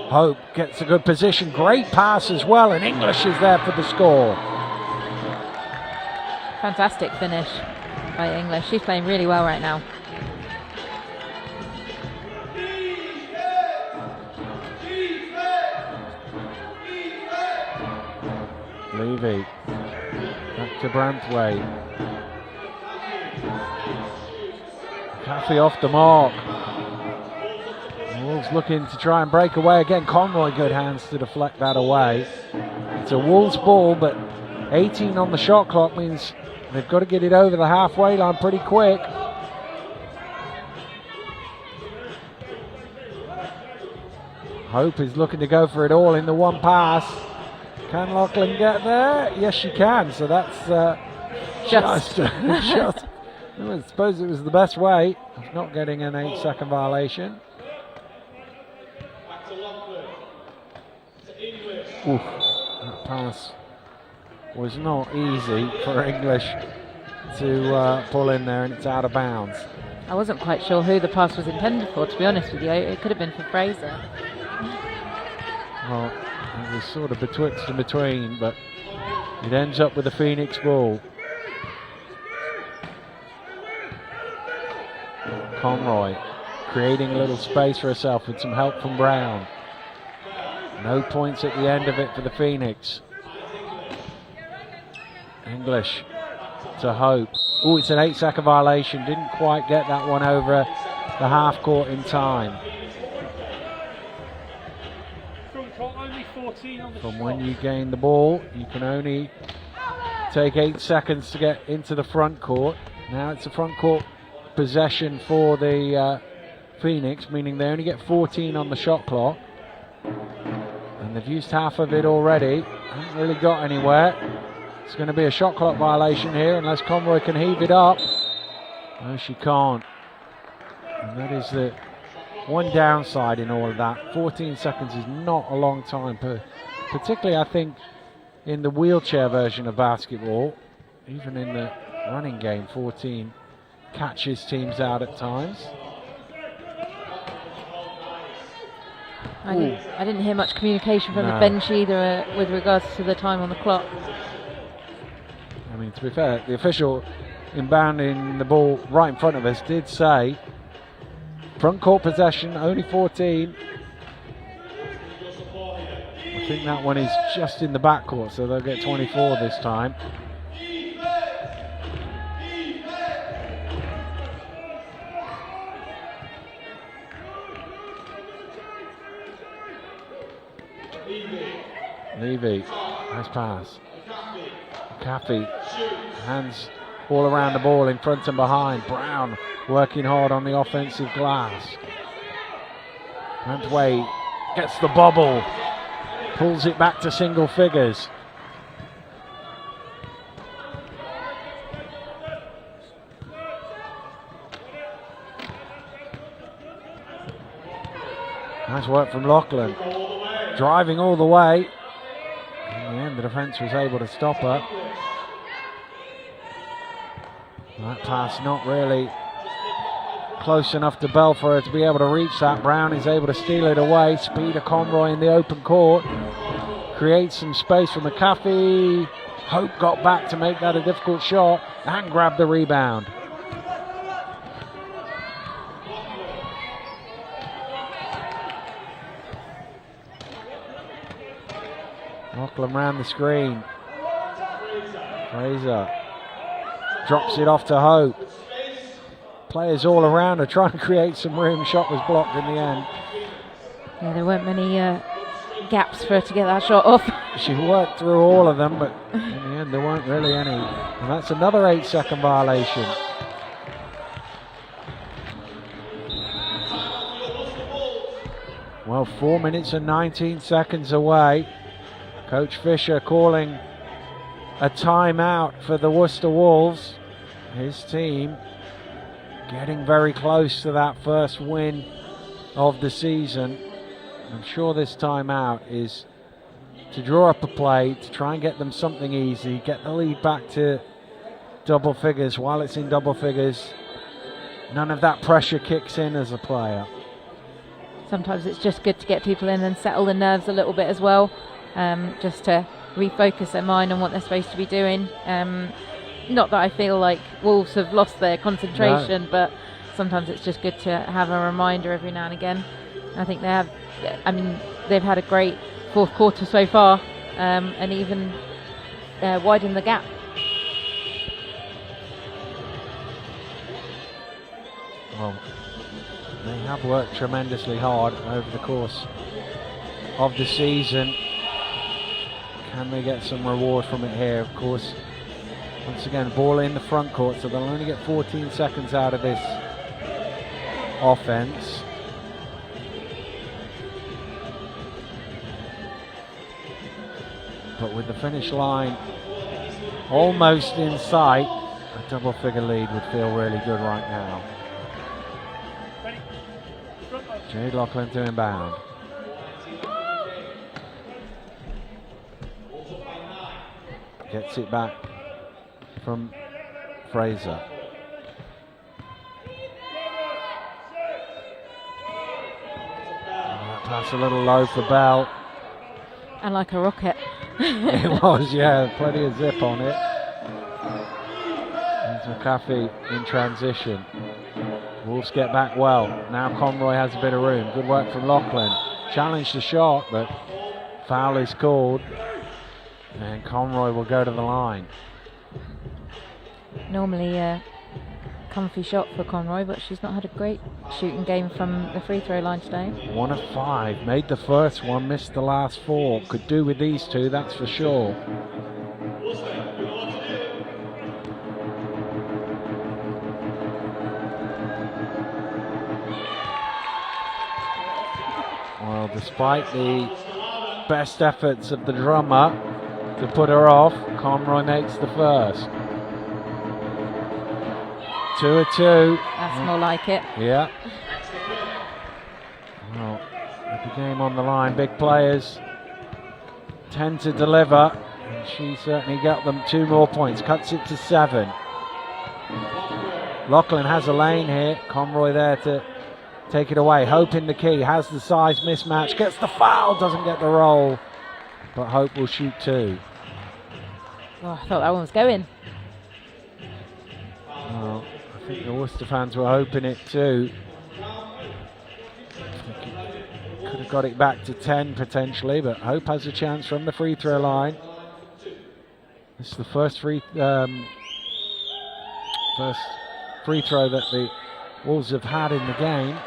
Hope gets a good position, great pass as well, and English is there for the score. Fantastic finish by English. She's playing really well right now. Levy back to Branthwaite. Caffey off the mark. Wolves looking to try and break away again. Conroy, good hands to deflect that away. It's a Wolves ball, but 18 on the shot clock means they've got to get it over the halfway line pretty quick. Hope is looking to go for it all in the one pass. Can Lachlan get there? Yes, she can. So that's just. I suppose it was the best way of not getting an 8-second violation. Oof, that pass was not easy for English to pull in there, and it's out of bounds. I wasn't quite sure who the pass was intended for, to be honest with you. It could have been for Fraser. Well, it was sort of betwixt and between, but it ends up with the Phoenix ball. Conroy creating a little space for herself with some help from Brown. No points at the end of it for the Phoenix. English to Hope. Oh, it's an 8-second violation. Didn't quite get that one over the half court in time. From when you gain the ball, you can only take 8 seconds to get into the front court. Now it's a front court possession for the Phoenix, meaning they only get 14 on the shot clock. And they've used half of it already. Haven't really got anywhere. It's going to be a shot clock violation here unless Conroy can heave it up. No, she can't. And that is the one downside in all of that. 14 seconds is not a long time, particularly I think in the wheelchair version of basketball. Even in the running game, 14 catches teams out at times. I didn't hear much communication from the bench either with regards to the time on the clock. I mean, to be fair, the official inbounding the ball right in front of us did say front court possession, only 14. I think that one is just in the back court, so they'll get 24 this time. Levy, nice pass. Caffey, hands all around the ball in front and behind. Brown working hard on the offensive glass. Branthwaite gets the bobble, pulls it back to single figures. Nice work from Lachlan. Driving all the way. In the end, the defence was able to stop her. That pass not really close enough to Bell for her to be able to reach that. Brown is able to steal it away. Speed of Conroy in the open court. Creates some space for McAfee. Hope got back to make that a difficult shot and grabbed the rebound. Lachlan round the screen. Fraser drops it off to Hope. Players all around her trying to create some room. Shot was blocked in the end. Yeah, there weren't many gaps for her to get that shot off. She worked through all of them, but in the end there weren't really any. And that's another 8-second violation. Well, 4 minutes and 19 seconds away. Coach Fisher calling a timeout for the Worcester Wolves. His team getting very close to that first win of the season. I'm sure this time out is to draw up a play, to try and get them something easy, get the lead back to double figures. While it's in double figures, none of that pressure kicks in as a player. Sometimes it's just good to get people in and settle the nerves a little bit as well, just to refocus their mind on what they're supposed to be doing. Not that I feel like Wolves have lost their concentration, but sometimes it's just good to have a reminder every now and again. I think they've had a great fourth quarter so far, and even widened the gap. Well, they have worked tremendously hard over the course of the season. Can they get some reward from it here? Of course, once again, ball in the front court, so they'll only get 14 seconds out of this offense. But with the finish line almost in sight, a double-figure lead would feel really good right now. Jade Loughlin to inbound. Gets it back from Fraser. Pass a little low for Bell. And like a rocket. It was, yeah, plenty of zip on it. There's McAfee in transition. Wolves get back well. Now Conroy has a bit of room. Good work from Loughlin. Challenged the shot, but foul is called. And Conroy will go to the line. Normally a comfy shot for Conroy, but she's not had a great shooting game from the free throw line today. 1 of 5. Made the first one, missed the last 4. Could do with these two, that's for sure. Well, despite the best efforts of the drummer to put her off, Conroy makes the first. 2 of 2. That's more like it. Yeah. Well, with the game on the line, big players tend to deliver, and she certainly got them 2 more points. Cuts it to 7. Loughlin has a lane here. Conroy there to take it away. Hope in the key, has the size mismatch, gets the foul, doesn't get the roll, but Hope will shoot 2. Oh, I thought that one was going. Well, I think the Worcester fans were hoping it too. Could have got it back to 10 potentially, but Hope has a chance from the free throw line. This is the first free throw that the Wolves have had in the game.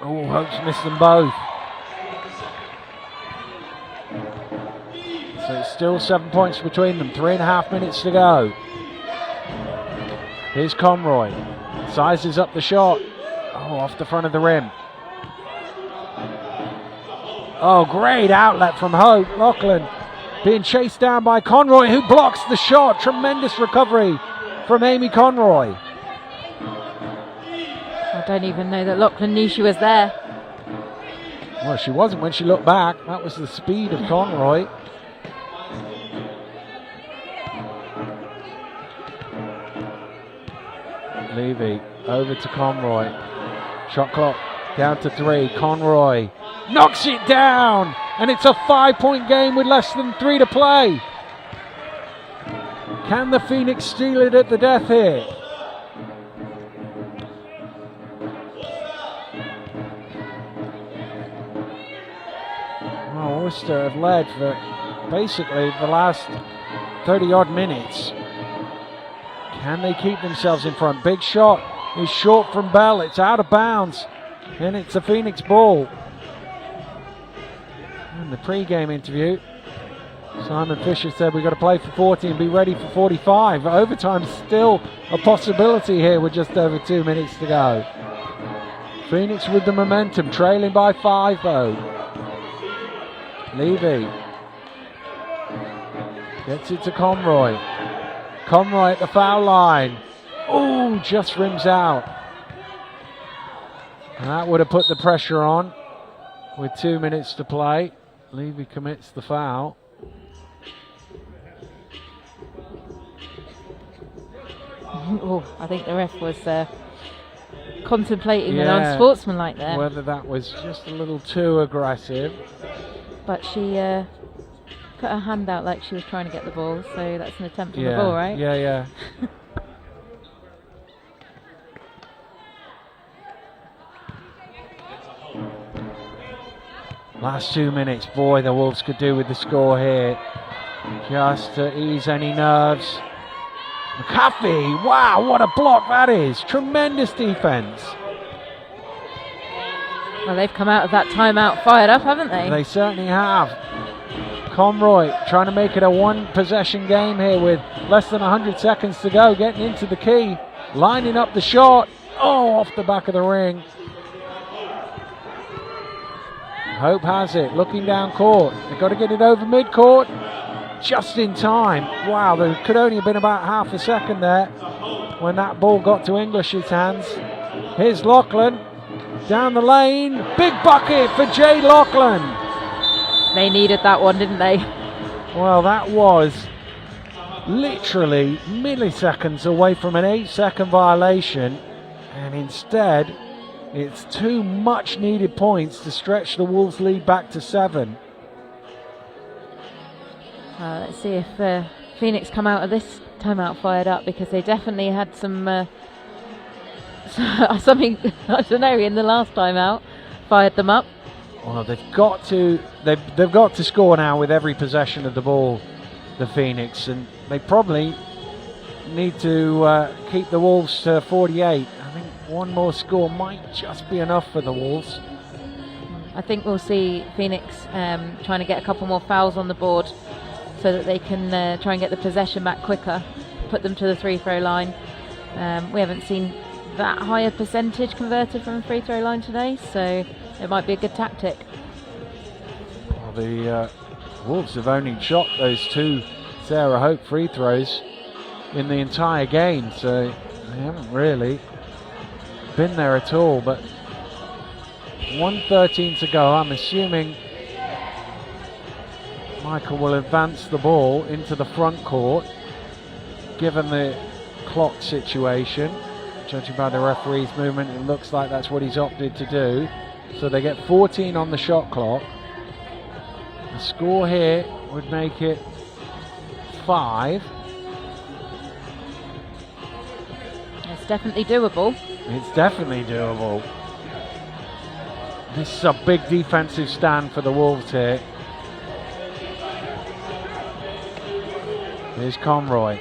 Oh, Hope's missed them both. So it's still 7 points between them. 3.5 minutes to go. Here's Conroy. Sizes up the shot. Oh, off the front of the rim. Oh, great outlet from Hope. Loughlin being chased down by Conroy, who blocks the shot. Tremendous recovery from Amy Conroy. I don't even know that Loughlin knew she was there. Well, she wasn't when she looked back. That was the speed of Conroy. Levy over to Conroy. Shot clock down to 3. Conroy knocks it down, and it's a 5-point game with less than 3 to play. Can the Phoenix steal it at the death here? Well, Worcester have led for basically the last 30-odd minutes. Can they keep themselves in front? Big shot is short from Bell. It's out of bounds, and it's a Phoenix ball. In the pre-game interview, Simon Fisher said we've got to play for 40 and be ready for 45. Overtime's still a possibility here with just over 2 minutes to go. Phoenix with the momentum, trailing by 5 though. Levy gets it to Conroy. Conroy at the foul line. Oh, just rims out. And that would have put the pressure on with 2 minutes to play. Levy commits the foul. Oh, I think the ref was contemplating an unsportsmanlike there. Whether that was just a little too aggressive. But she put her hand out like she was trying to get the ball, so that's an attempt on the ball, right? Yeah. Last 2 minutes, boy, the Wolves could do with the score here. Just to ease any nerves. McAfee, wow, what a block that is. Tremendous defence. Well, they've come out of that timeout fired up, haven't they? They certainly have. Conroy trying to make it a one possession game here with less than 100 seconds to go, getting into the key, lining up the shot. Oh, off the back of the ring. Hope has it, looking down court. They've got to get it over mid-court. Just in time. Wow, there could only have been about half a second there when that ball got to English's hands. Here's Lachlan down the lane. Big bucket for Jade Lachlan. They needed that one, didn't they? Well, that was literally milliseconds away from an 8-second violation, and instead it's 2 much needed points to stretch the Wolves lead back to 7. Let's see if Phoenix come out of this timeout fired up, because they definitely had some something, I don't know, in the last timeout fired them up. Well, they've got to score now with every possession of the ball, the Phoenix, and they probably need to keep the Wolves to 48. I think one more score might just be enough for the Wolves. I think we'll see Phoenix trying to get a couple more fouls on the board, so that they can try and get the possession back quicker, put them to the free throw line. We haven't seen that higher percentage converted from the free throw line today, so it might be a good tactic. Well, the Wolves have only shot those 2 Sarah Hope free throws in the entire game, so they haven't really been there at all. But 1:13 to go. I'm assuming Michael will advance the ball into the front court, given the clock situation. Judging by the referee's movement, it looks like that's what he's opted to do. So they get 14 on the shot clock. The score here would make it 5. It's definitely doable. It's definitely doable. This is a big defensive stand for the Wolves here. Here's Conroy.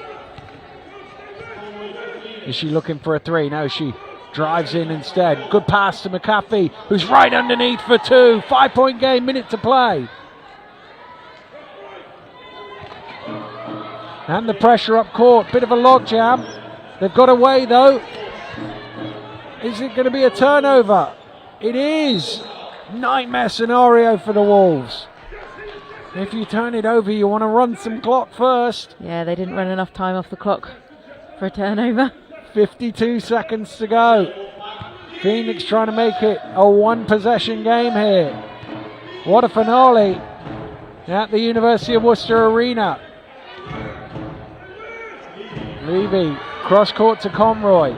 Is she looking for a 3? No, she drives in instead. Good pass to McAfee, who's right underneath for 2. 5-point game, minute to play. And the pressure up court. Bit of a logjam. They've got away though. Is it going to be a turnover? It is. Nightmare scenario for the Wolves. If you turn it over, you want to run some clock first. Yeah, they didn't run enough time off the clock for a turnover. 52 seconds to go. Phoenix trying to make it a one-possession game here. What a finale at the University of Worcester Arena. Levy, cross-court to Conroy.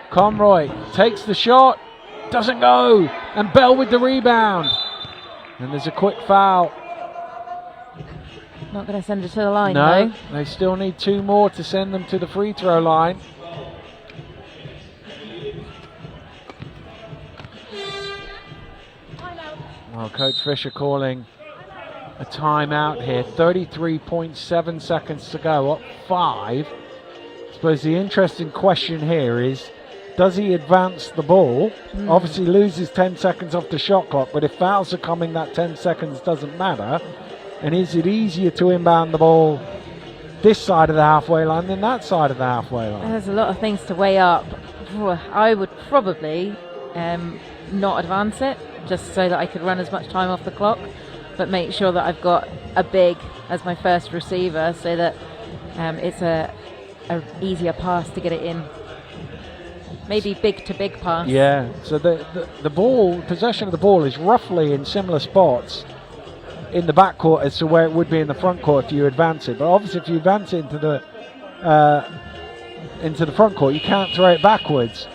Conroy takes the shot, doesn't go, and Bell with the rebound. And there's a quick foul. Not going to send it to the line, no, though. They still need 2 more to send them to the free throw line. Well, Coach Fisher calling a timeout here. 33.7 seconds to go, up 5. I suppose the interesting question here is, does he advance the ball? Obviously loses 10 seconds off the shot clock, but if fouls are coming, that 10 seconds doesn't matter. And is it easier to inbound the ball this side of the halfway line than that side of the halfway line? There's a lot of things to weigh up. I would probably not advance it, just so that I could run as much time off the clock. but make sure that I've got a big as my first receiver so that it's a easier pass to get it in. Maybe big to big pass. Yeah, so the ball, possession of the ball is roughly in similar spots in the backcourt as to where it would be in the front court if you advance it. But obviously if you advance it into the front court, you can't throw it backwards.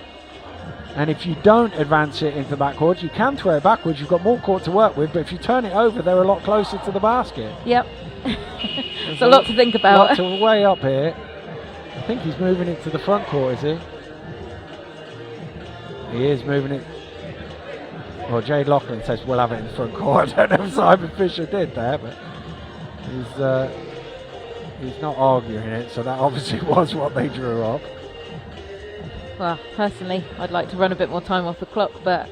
And if you don't advance it into backwards, you can throw it backwards. You've got more court to work with, but if you turn it over, they're a lot closer to the basket. Yep. It's a lot to think about. Lots of way up here. I think he's moving it to the front court, is he? He is moving it. Well, Jade Loughlin says we'll have it in the front court. I don't know if Simon Fisher did there, but he's not arguing it, so that obviously was what they drew up. Well, personally, I'd like to run a bit more time off the clock, but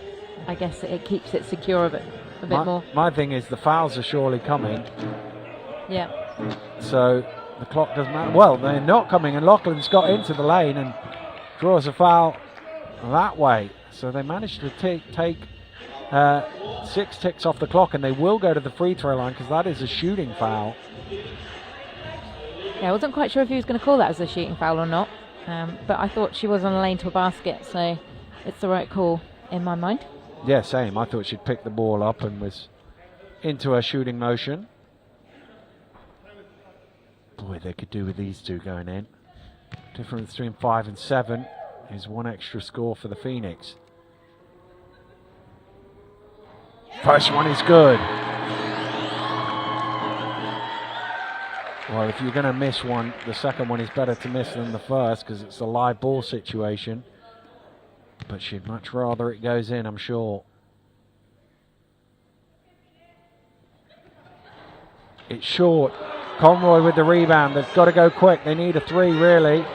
I guess it keeps it secure a bit more. My thing is the fouls are surely coming. Yeah. So the clock doesn't matter. Well, they're not coming, and Loughlin's got into the lane and draws a foul that way. So they managed to take 6 ticks off the clock, and they will go to the free throw line because that is a shooting foul. Yeah, I wasn't quite sure if he was going to call that as a shooting foul or not. But I thought she was on the lane to a basket, so it's the right call in my mind. Yeah, same. I thought she'd picked the ball up and was into her shooting motion. Boy, they could do with these two going in. Difference between 5 and 7 is 1 extra score for the Phoenix. First one is good. Well, if you're going to miss one, the second one is better to miss than the first because it's a live ball situation. But she'd much rather it goes in, I'm sure. It's short. Conroy with the rebound. They've got to go quick. They need a 3, really.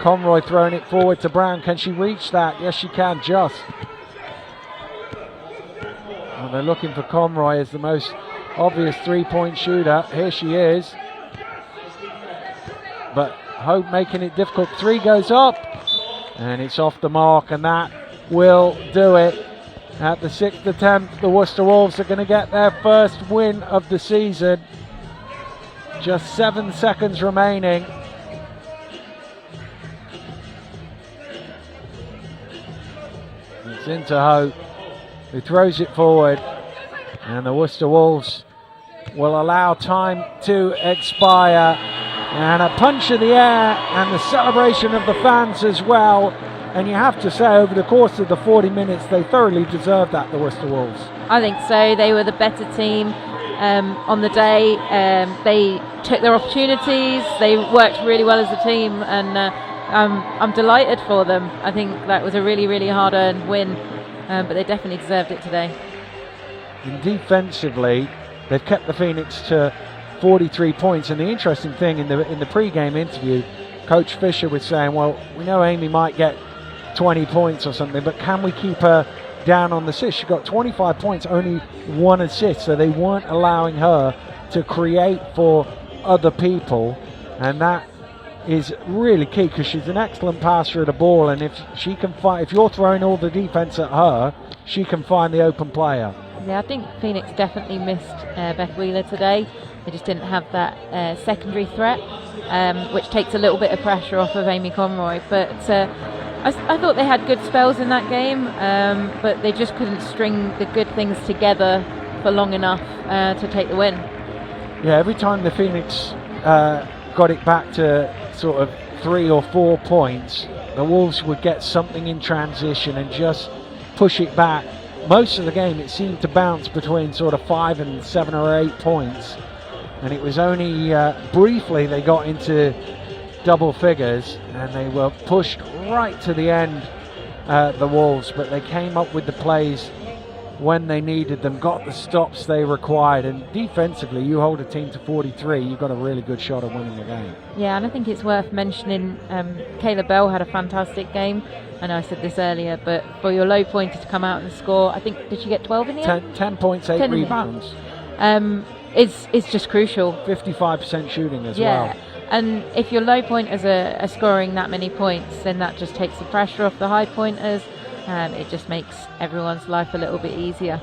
Conroy throwing it forward to Brown. Can she reach that? Yes, she can, just. Well, they're looking for Conroy as the most obvious 3-point shooter. Here she is. But Hope making it difficult. 3 goes up. And it's off the mark, and that will do it. At the 6th attempt, the Worcester Wolves are going to get their first win of the season. Just 7 seconds remaining. It's into Hope, who throws it forward. And the Worcester Wolves will allow time to expire. And a punch in the air, and the celebration of the fans as well. And you have to say, over the course of the 40 minutes, they thoroughly deserved that, the Worcester Wolves. I think so. They were the better team on the day. They took their opportunities. They worked really well as a team, and I'm delighted for them. I think that was a really, really hard-earned win, but they definitely deserved it today. And defensively, they've kept the Phoenix to 43 points. And the interesting thing in the pre-game interview, Coach Fisher was saying, well, we know Amy might get 20 points or something, but can we keep her down on the assist? She got 25 points, only 1 assist, so they weren't allowing her to create for other people, and that is really key because she's an excellent passer of the ball, and if she can find, if you're throwing all the defense at her, she can find the open player. Yeah, I think Phoenix definitely missed Beth Wheeler today. They just didn't have that secondary threat, which takes a little bit of pressure off of Amy Conroy. But I thought they had good spells in that game, but they just couldn't string the good things together for long enough to take the win. Yeah, every time the Phoenix got it back to sort of 3 or 4 points, the Wolves would get something in transition and just push it back. Most of the game it seemed to bounce between sort of 5 and 7 or 8 points, and it was only briefly they got into double figures, and they were pushed right to the end, the Wolves, but they came up with the plays when they needed them, got the stops they required, and defensively you hold a team to 43, you've got a really good shot of winning the game. Yeah, and I think it's worth mentioning Kayla Bell had a fantastic game. I know I said this earlier, but for your low pointer to come out and score, I think, did she get 12 in the end? 10 points, 8 rebounds. It's just crucial. 55% shooting as yeah. well. And if your low pointers are scoring that many points, then that just takes the pressure off the high pointers. It just makes everyone's life a little bit easier.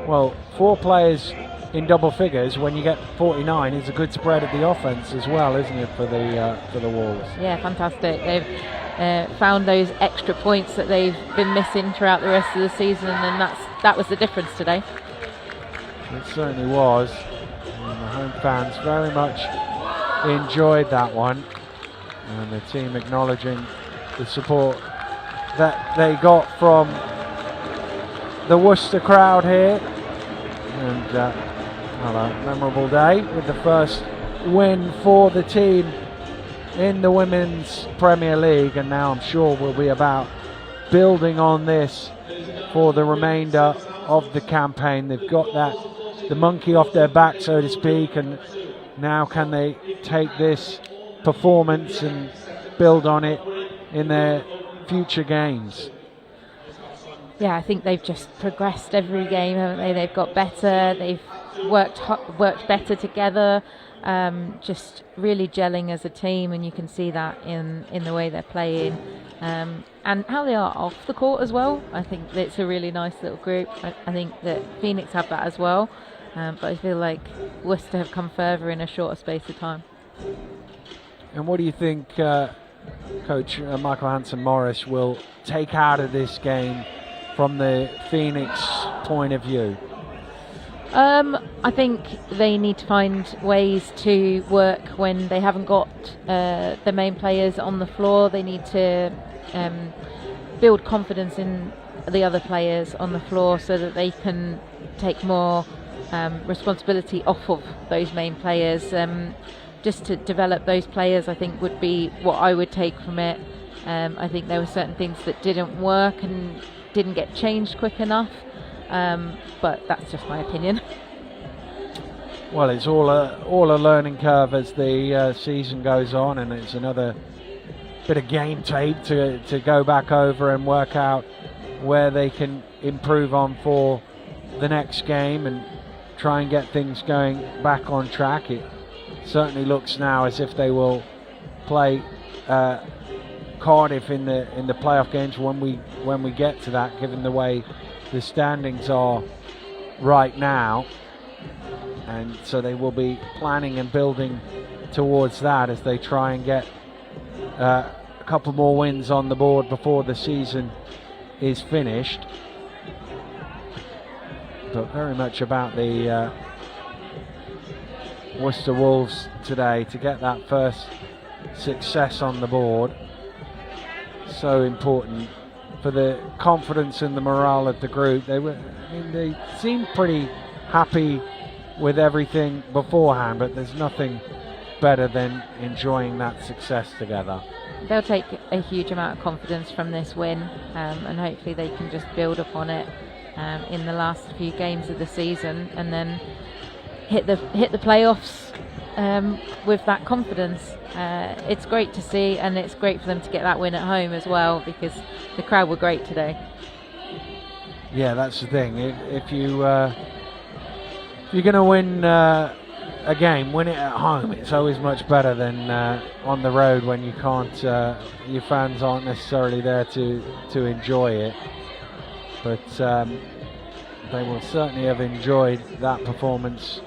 Well, 4 players in double figures when you get 49 is a good spread at the offense as well, isn't it, for the Wolves? Yeah, fantastic. They've found those extra points that they've been missing throughout the rest of the season, and that was the difference today. It certainly was. And the home fans very much enjoyed that one, and the team acknowledging the support that they got from the Worcester crowd here. And well, a memorable day with the first win for the team in the Women's Premier League, and now I'm sure we'll be about building on this for the remainder of the campaign. They've got the monkey off their back, so to speak, and now can they take this performance and build on it in their future games? Yeah, I think they've just progressed every game, haven't they? They've got better, they've worked better together, just really gelling as a team, and you can see that in the way they're playing, and how they are off the court as well. I think it's a really nice little group. I think that Phoenix have that as well, but I feel like Worcester have come further in a shorter space of time. And what do you think Coach Michael Hanson-Morris will take out of this game from the Phoenix point of view? I think they need to find ways to work when they haven't got the main players on the floor. They need to build confidence in the other players on the floor so that they can take more responsibility off of those main players. Just to develop those players, I think, would be what I would take from it. I think there were certain things that didn't work and didn't get changed quick enough, but that's just my opinion. Well, it's all a learning curve as the season goes on, and it's another bit of game tape to go back over and work out where they can improve on for the next game and try and get things going back on track. It certainly looks now as if they will play Cardiff in the playoff games when we get to that, given the way the standings are right now, and so they will be planning and building towards that as they try and get a couple more wins on the board before the season is finished. But very much about the Worcester Wolves today to get that first success on the board. So important for the confidence and the morale of the group. They seemed pretty happy with everything beforehand, but there's nothing better than enjoying that success together. They'll take a huge amount of confidence from this win, and hopefully they can just build upon it in the last few games of the season, and then hit the playoffs with that confidence. It's great to see, and it's great for them to get that win at home as well, because the crowd were great today. Yeah, that's the thing. If you're going to win a game, win it at home. It's always much better than on the road when you can't. Your fans aren't necessarily there to enjoy it. But they will certainly have enjoyed that performance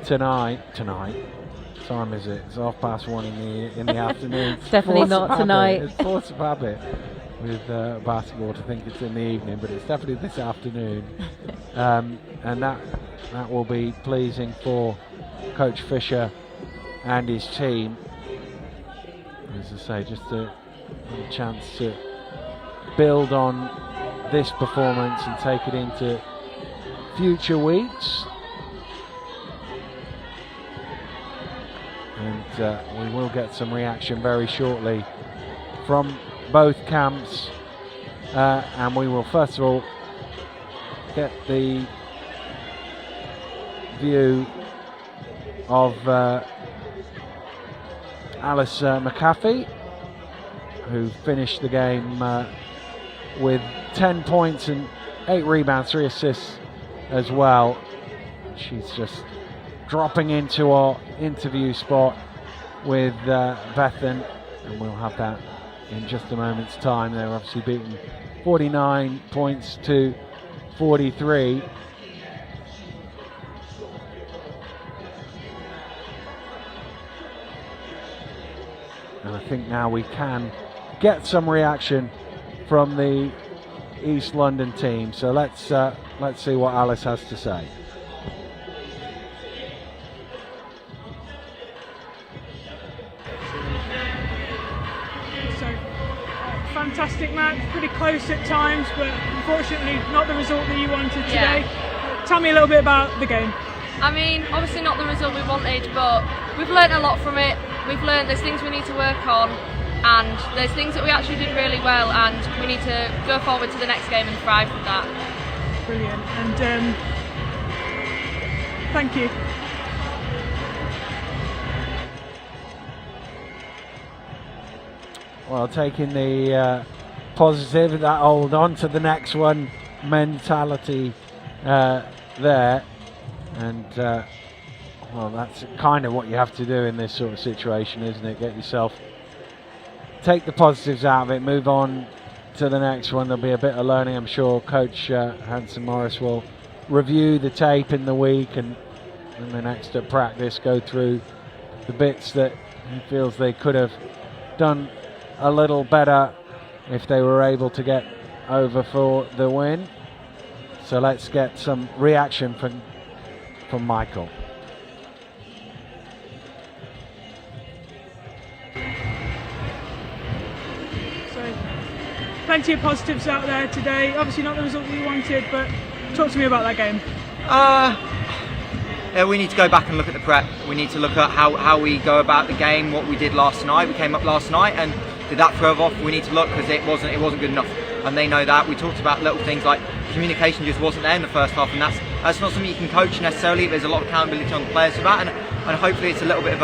tonight. What time is it? It's 1:30 in the afternoon. It's definitely not tonight. It's force of habit with basketball to think it's in the evening, but it's definitely this afternoon. And that will be pleasing for Coach Fisher and his team. As I say, just a chance to build on this performance and take it into future weeks. And we will get some reaction very shortly from both camps, and we will first of all get the view of Alice McAfee, who finished the game with 10 points and 8 rebounds, 3 assists as well. She's just dropping into our interview spot with Bethan, and we'll have that in just a moment's time. They were obviously beaten 49 points to 43. And I think now we can get some reaction from the East London team. So let's see what Alice has to say. Fantastic match, pretty close at times, but unfortunately not the result that you wanted today. Tell me a little bit about the game. I mean, obviously not the result we wanted, but we've learnt a lot from it. We've learnt there's things we need to work on, and there's things that we actually did really well, and we need to go forward to the next game and thrive with that. Brilliant, and thank you. Well, taking the positive, that hold on to the next one mentality there. And, well, that's kind of what you have to do in this sort of situation, isn't it? Get yourself, take the positives out of it, move on to the next one. There'll be a bit of learning, I'm sure. Coach Hanson Morris will review the tape in the week and in the next practice go through the bits that he feels they could have done a little better if they were able to get over for the win. So let's get some reaction from Michael. So plenty of positives out there today. Obviously not the result we wanted, but talk to me about that game. Yeah, we need to go back and look at the prep. We need to look at how we go about the game, what we did last night. We came up last night and did that further off. We need to look because it wasn't good enough, and they know that. We talked about little things like communication just wasn't there in the first half, and that's not something you can coach necessarily. There's a lot of accountability on the players for that, and hopefully it's a little bit of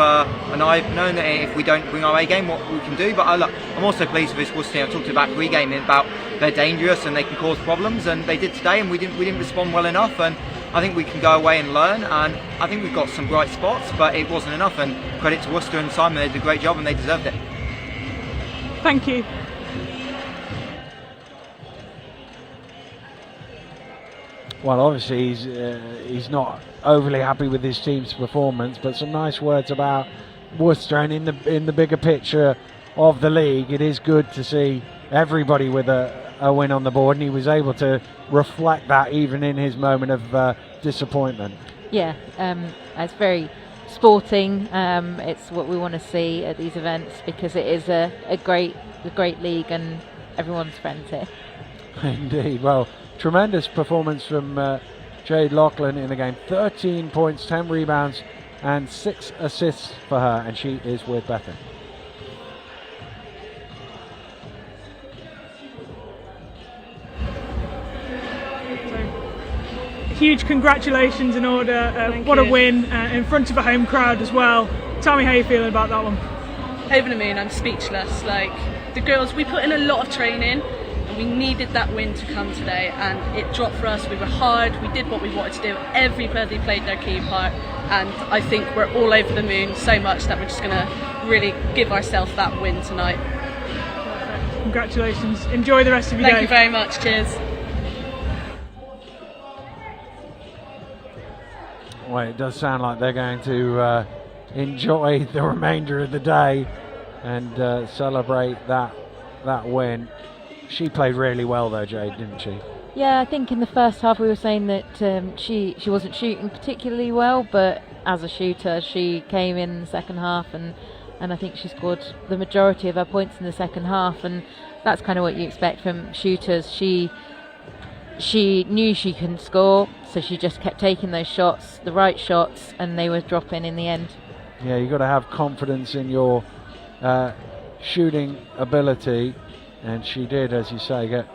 an eye knowing that if we don't bring our A game, what we can do. But I'm also pleased with this Worcester team. I talked about pre-gaming about they're dangerous and they can cause problems, and they did today, and we didn't respond well enough. And I think we can go away and learn, and I think we've got some bright spots, but it wasn't enough. And credit to Worcester and Simon, they did a great job and they deserved it. Thank you. Well, obviously he's not overly happy with his team's performance, but some nice words about Worcester, and in the bigger picture of the league, it is good to see everybody with a win on the board, and he was able to reflect that even in his moment of disappointment. Yeah, it's very sporting. It's what we want to see at these events because it is a great league and everyone's friends here. Indeed. Well, tremendous performance from Jade Loughlin in the game. 13 points, 10 rebounds and 6 assists for her, and she is with Bethan. Huge congratulations in order. What a win in front of a home crowd as well. Tell me how you're feeling about that one. Over the moon, I'm speechless. Like, the girls, we put in a lot of training and we needed that win to come today, and it dropped for us. We were hard, we did what we wanted to do. Everybody played their key part, and I think we're all over the moon so much that we're just going to really give ourselves that win tonight. Perfect. Congratulations. Enjoy the rest of your day. Thank you very much. Cheers. Well, it does sound like they're going to enjoy the remainder of the day and celebrate that win. She played really well though, Jade, didn't she? Yeah, I think in the first half we were saying that she wasn't shooting particularly well, but as a shooter she came in the second half and I think she scored the majority of her points in the second half, and that's kind of what you expect from shooters. She knew she can score, so she just kept taking those shots, the right shots, and they were dropping in the end. Yeah, you've got to have confidence in your shooting ability, and she did, as you say, get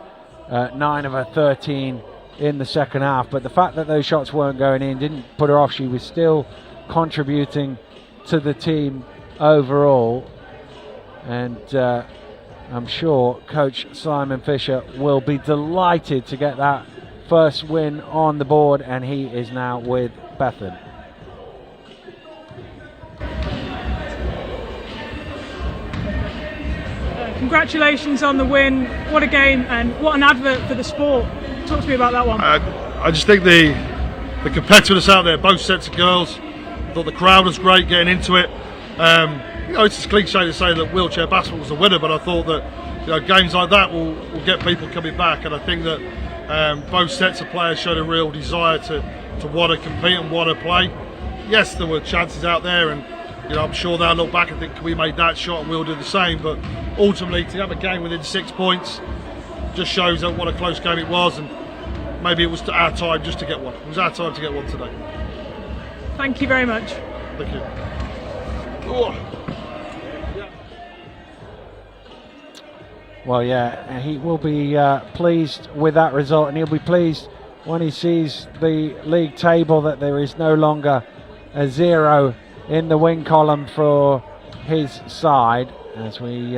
9 of her 13 in the second half. But the fact that those shots weren't going in didn't put her off. She was still contributing to the team overall, and I'm sure Coach Simon Fisher will be delighted to get that first win on the board, and he is now with Bethan. Congratulations on the win. What a game, and what an advert for the sport. Talk to me about that one. I just think the competitiveness out there, both sets of girls. I thought the crowd was great getting into it. it's a cliche to say that wheelchair basketball was the winner, but I thought that games like that will get people coming back, and I think that both sets of players showed a real desire to want to compete and want to play. Yes, there were chances out there, and I'm sure they'll look back and think we made that shot and we'll do the same. But ultimately, to have a game within 6 points just shows that what a close game it was, and maybe it was our time just to get one. It was our time to get one today. Thank you very much. Thank you. Oh. Well, yeah, he will be pleased with that result, and he'll be pleased when he sees the league table that there is no longer a 0 in the win column for his side. As we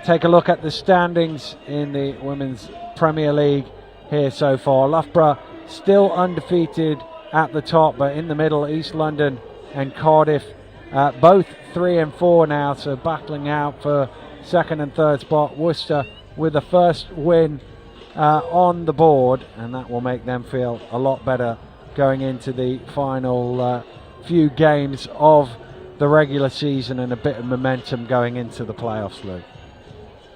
take a look at the standings in the Women's Premier League here so far. Loughborough still undefeated at the top, but in the middle, East London and Cardiff both 3 and 4 now, so battling out for second and third spot. Worcester with the first win on the board, and that will make them feel a lot better going into the final few games of the regular season, and a bit of momentum going into the playoffs, Lou.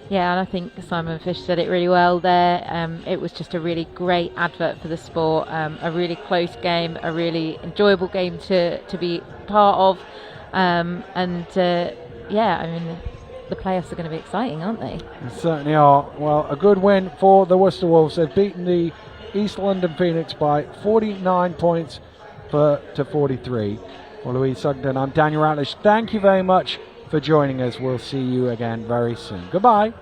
Yeah, and I think Simon Fish said it really well there. It was just a really great advert for the sport, a really close game, a really enjoyable game to be part of, yeah, I mean, the playoffs are going to be exciting, aren't they? They certainly are. Well, a good win for the Worcester Wolves. They've beaten the East London Phoenix by 49 points to 43. For Louise Sugden, I'm Daniel Ratlish. Thank you very much for joining us. We'll see you again very soon. Goodbye.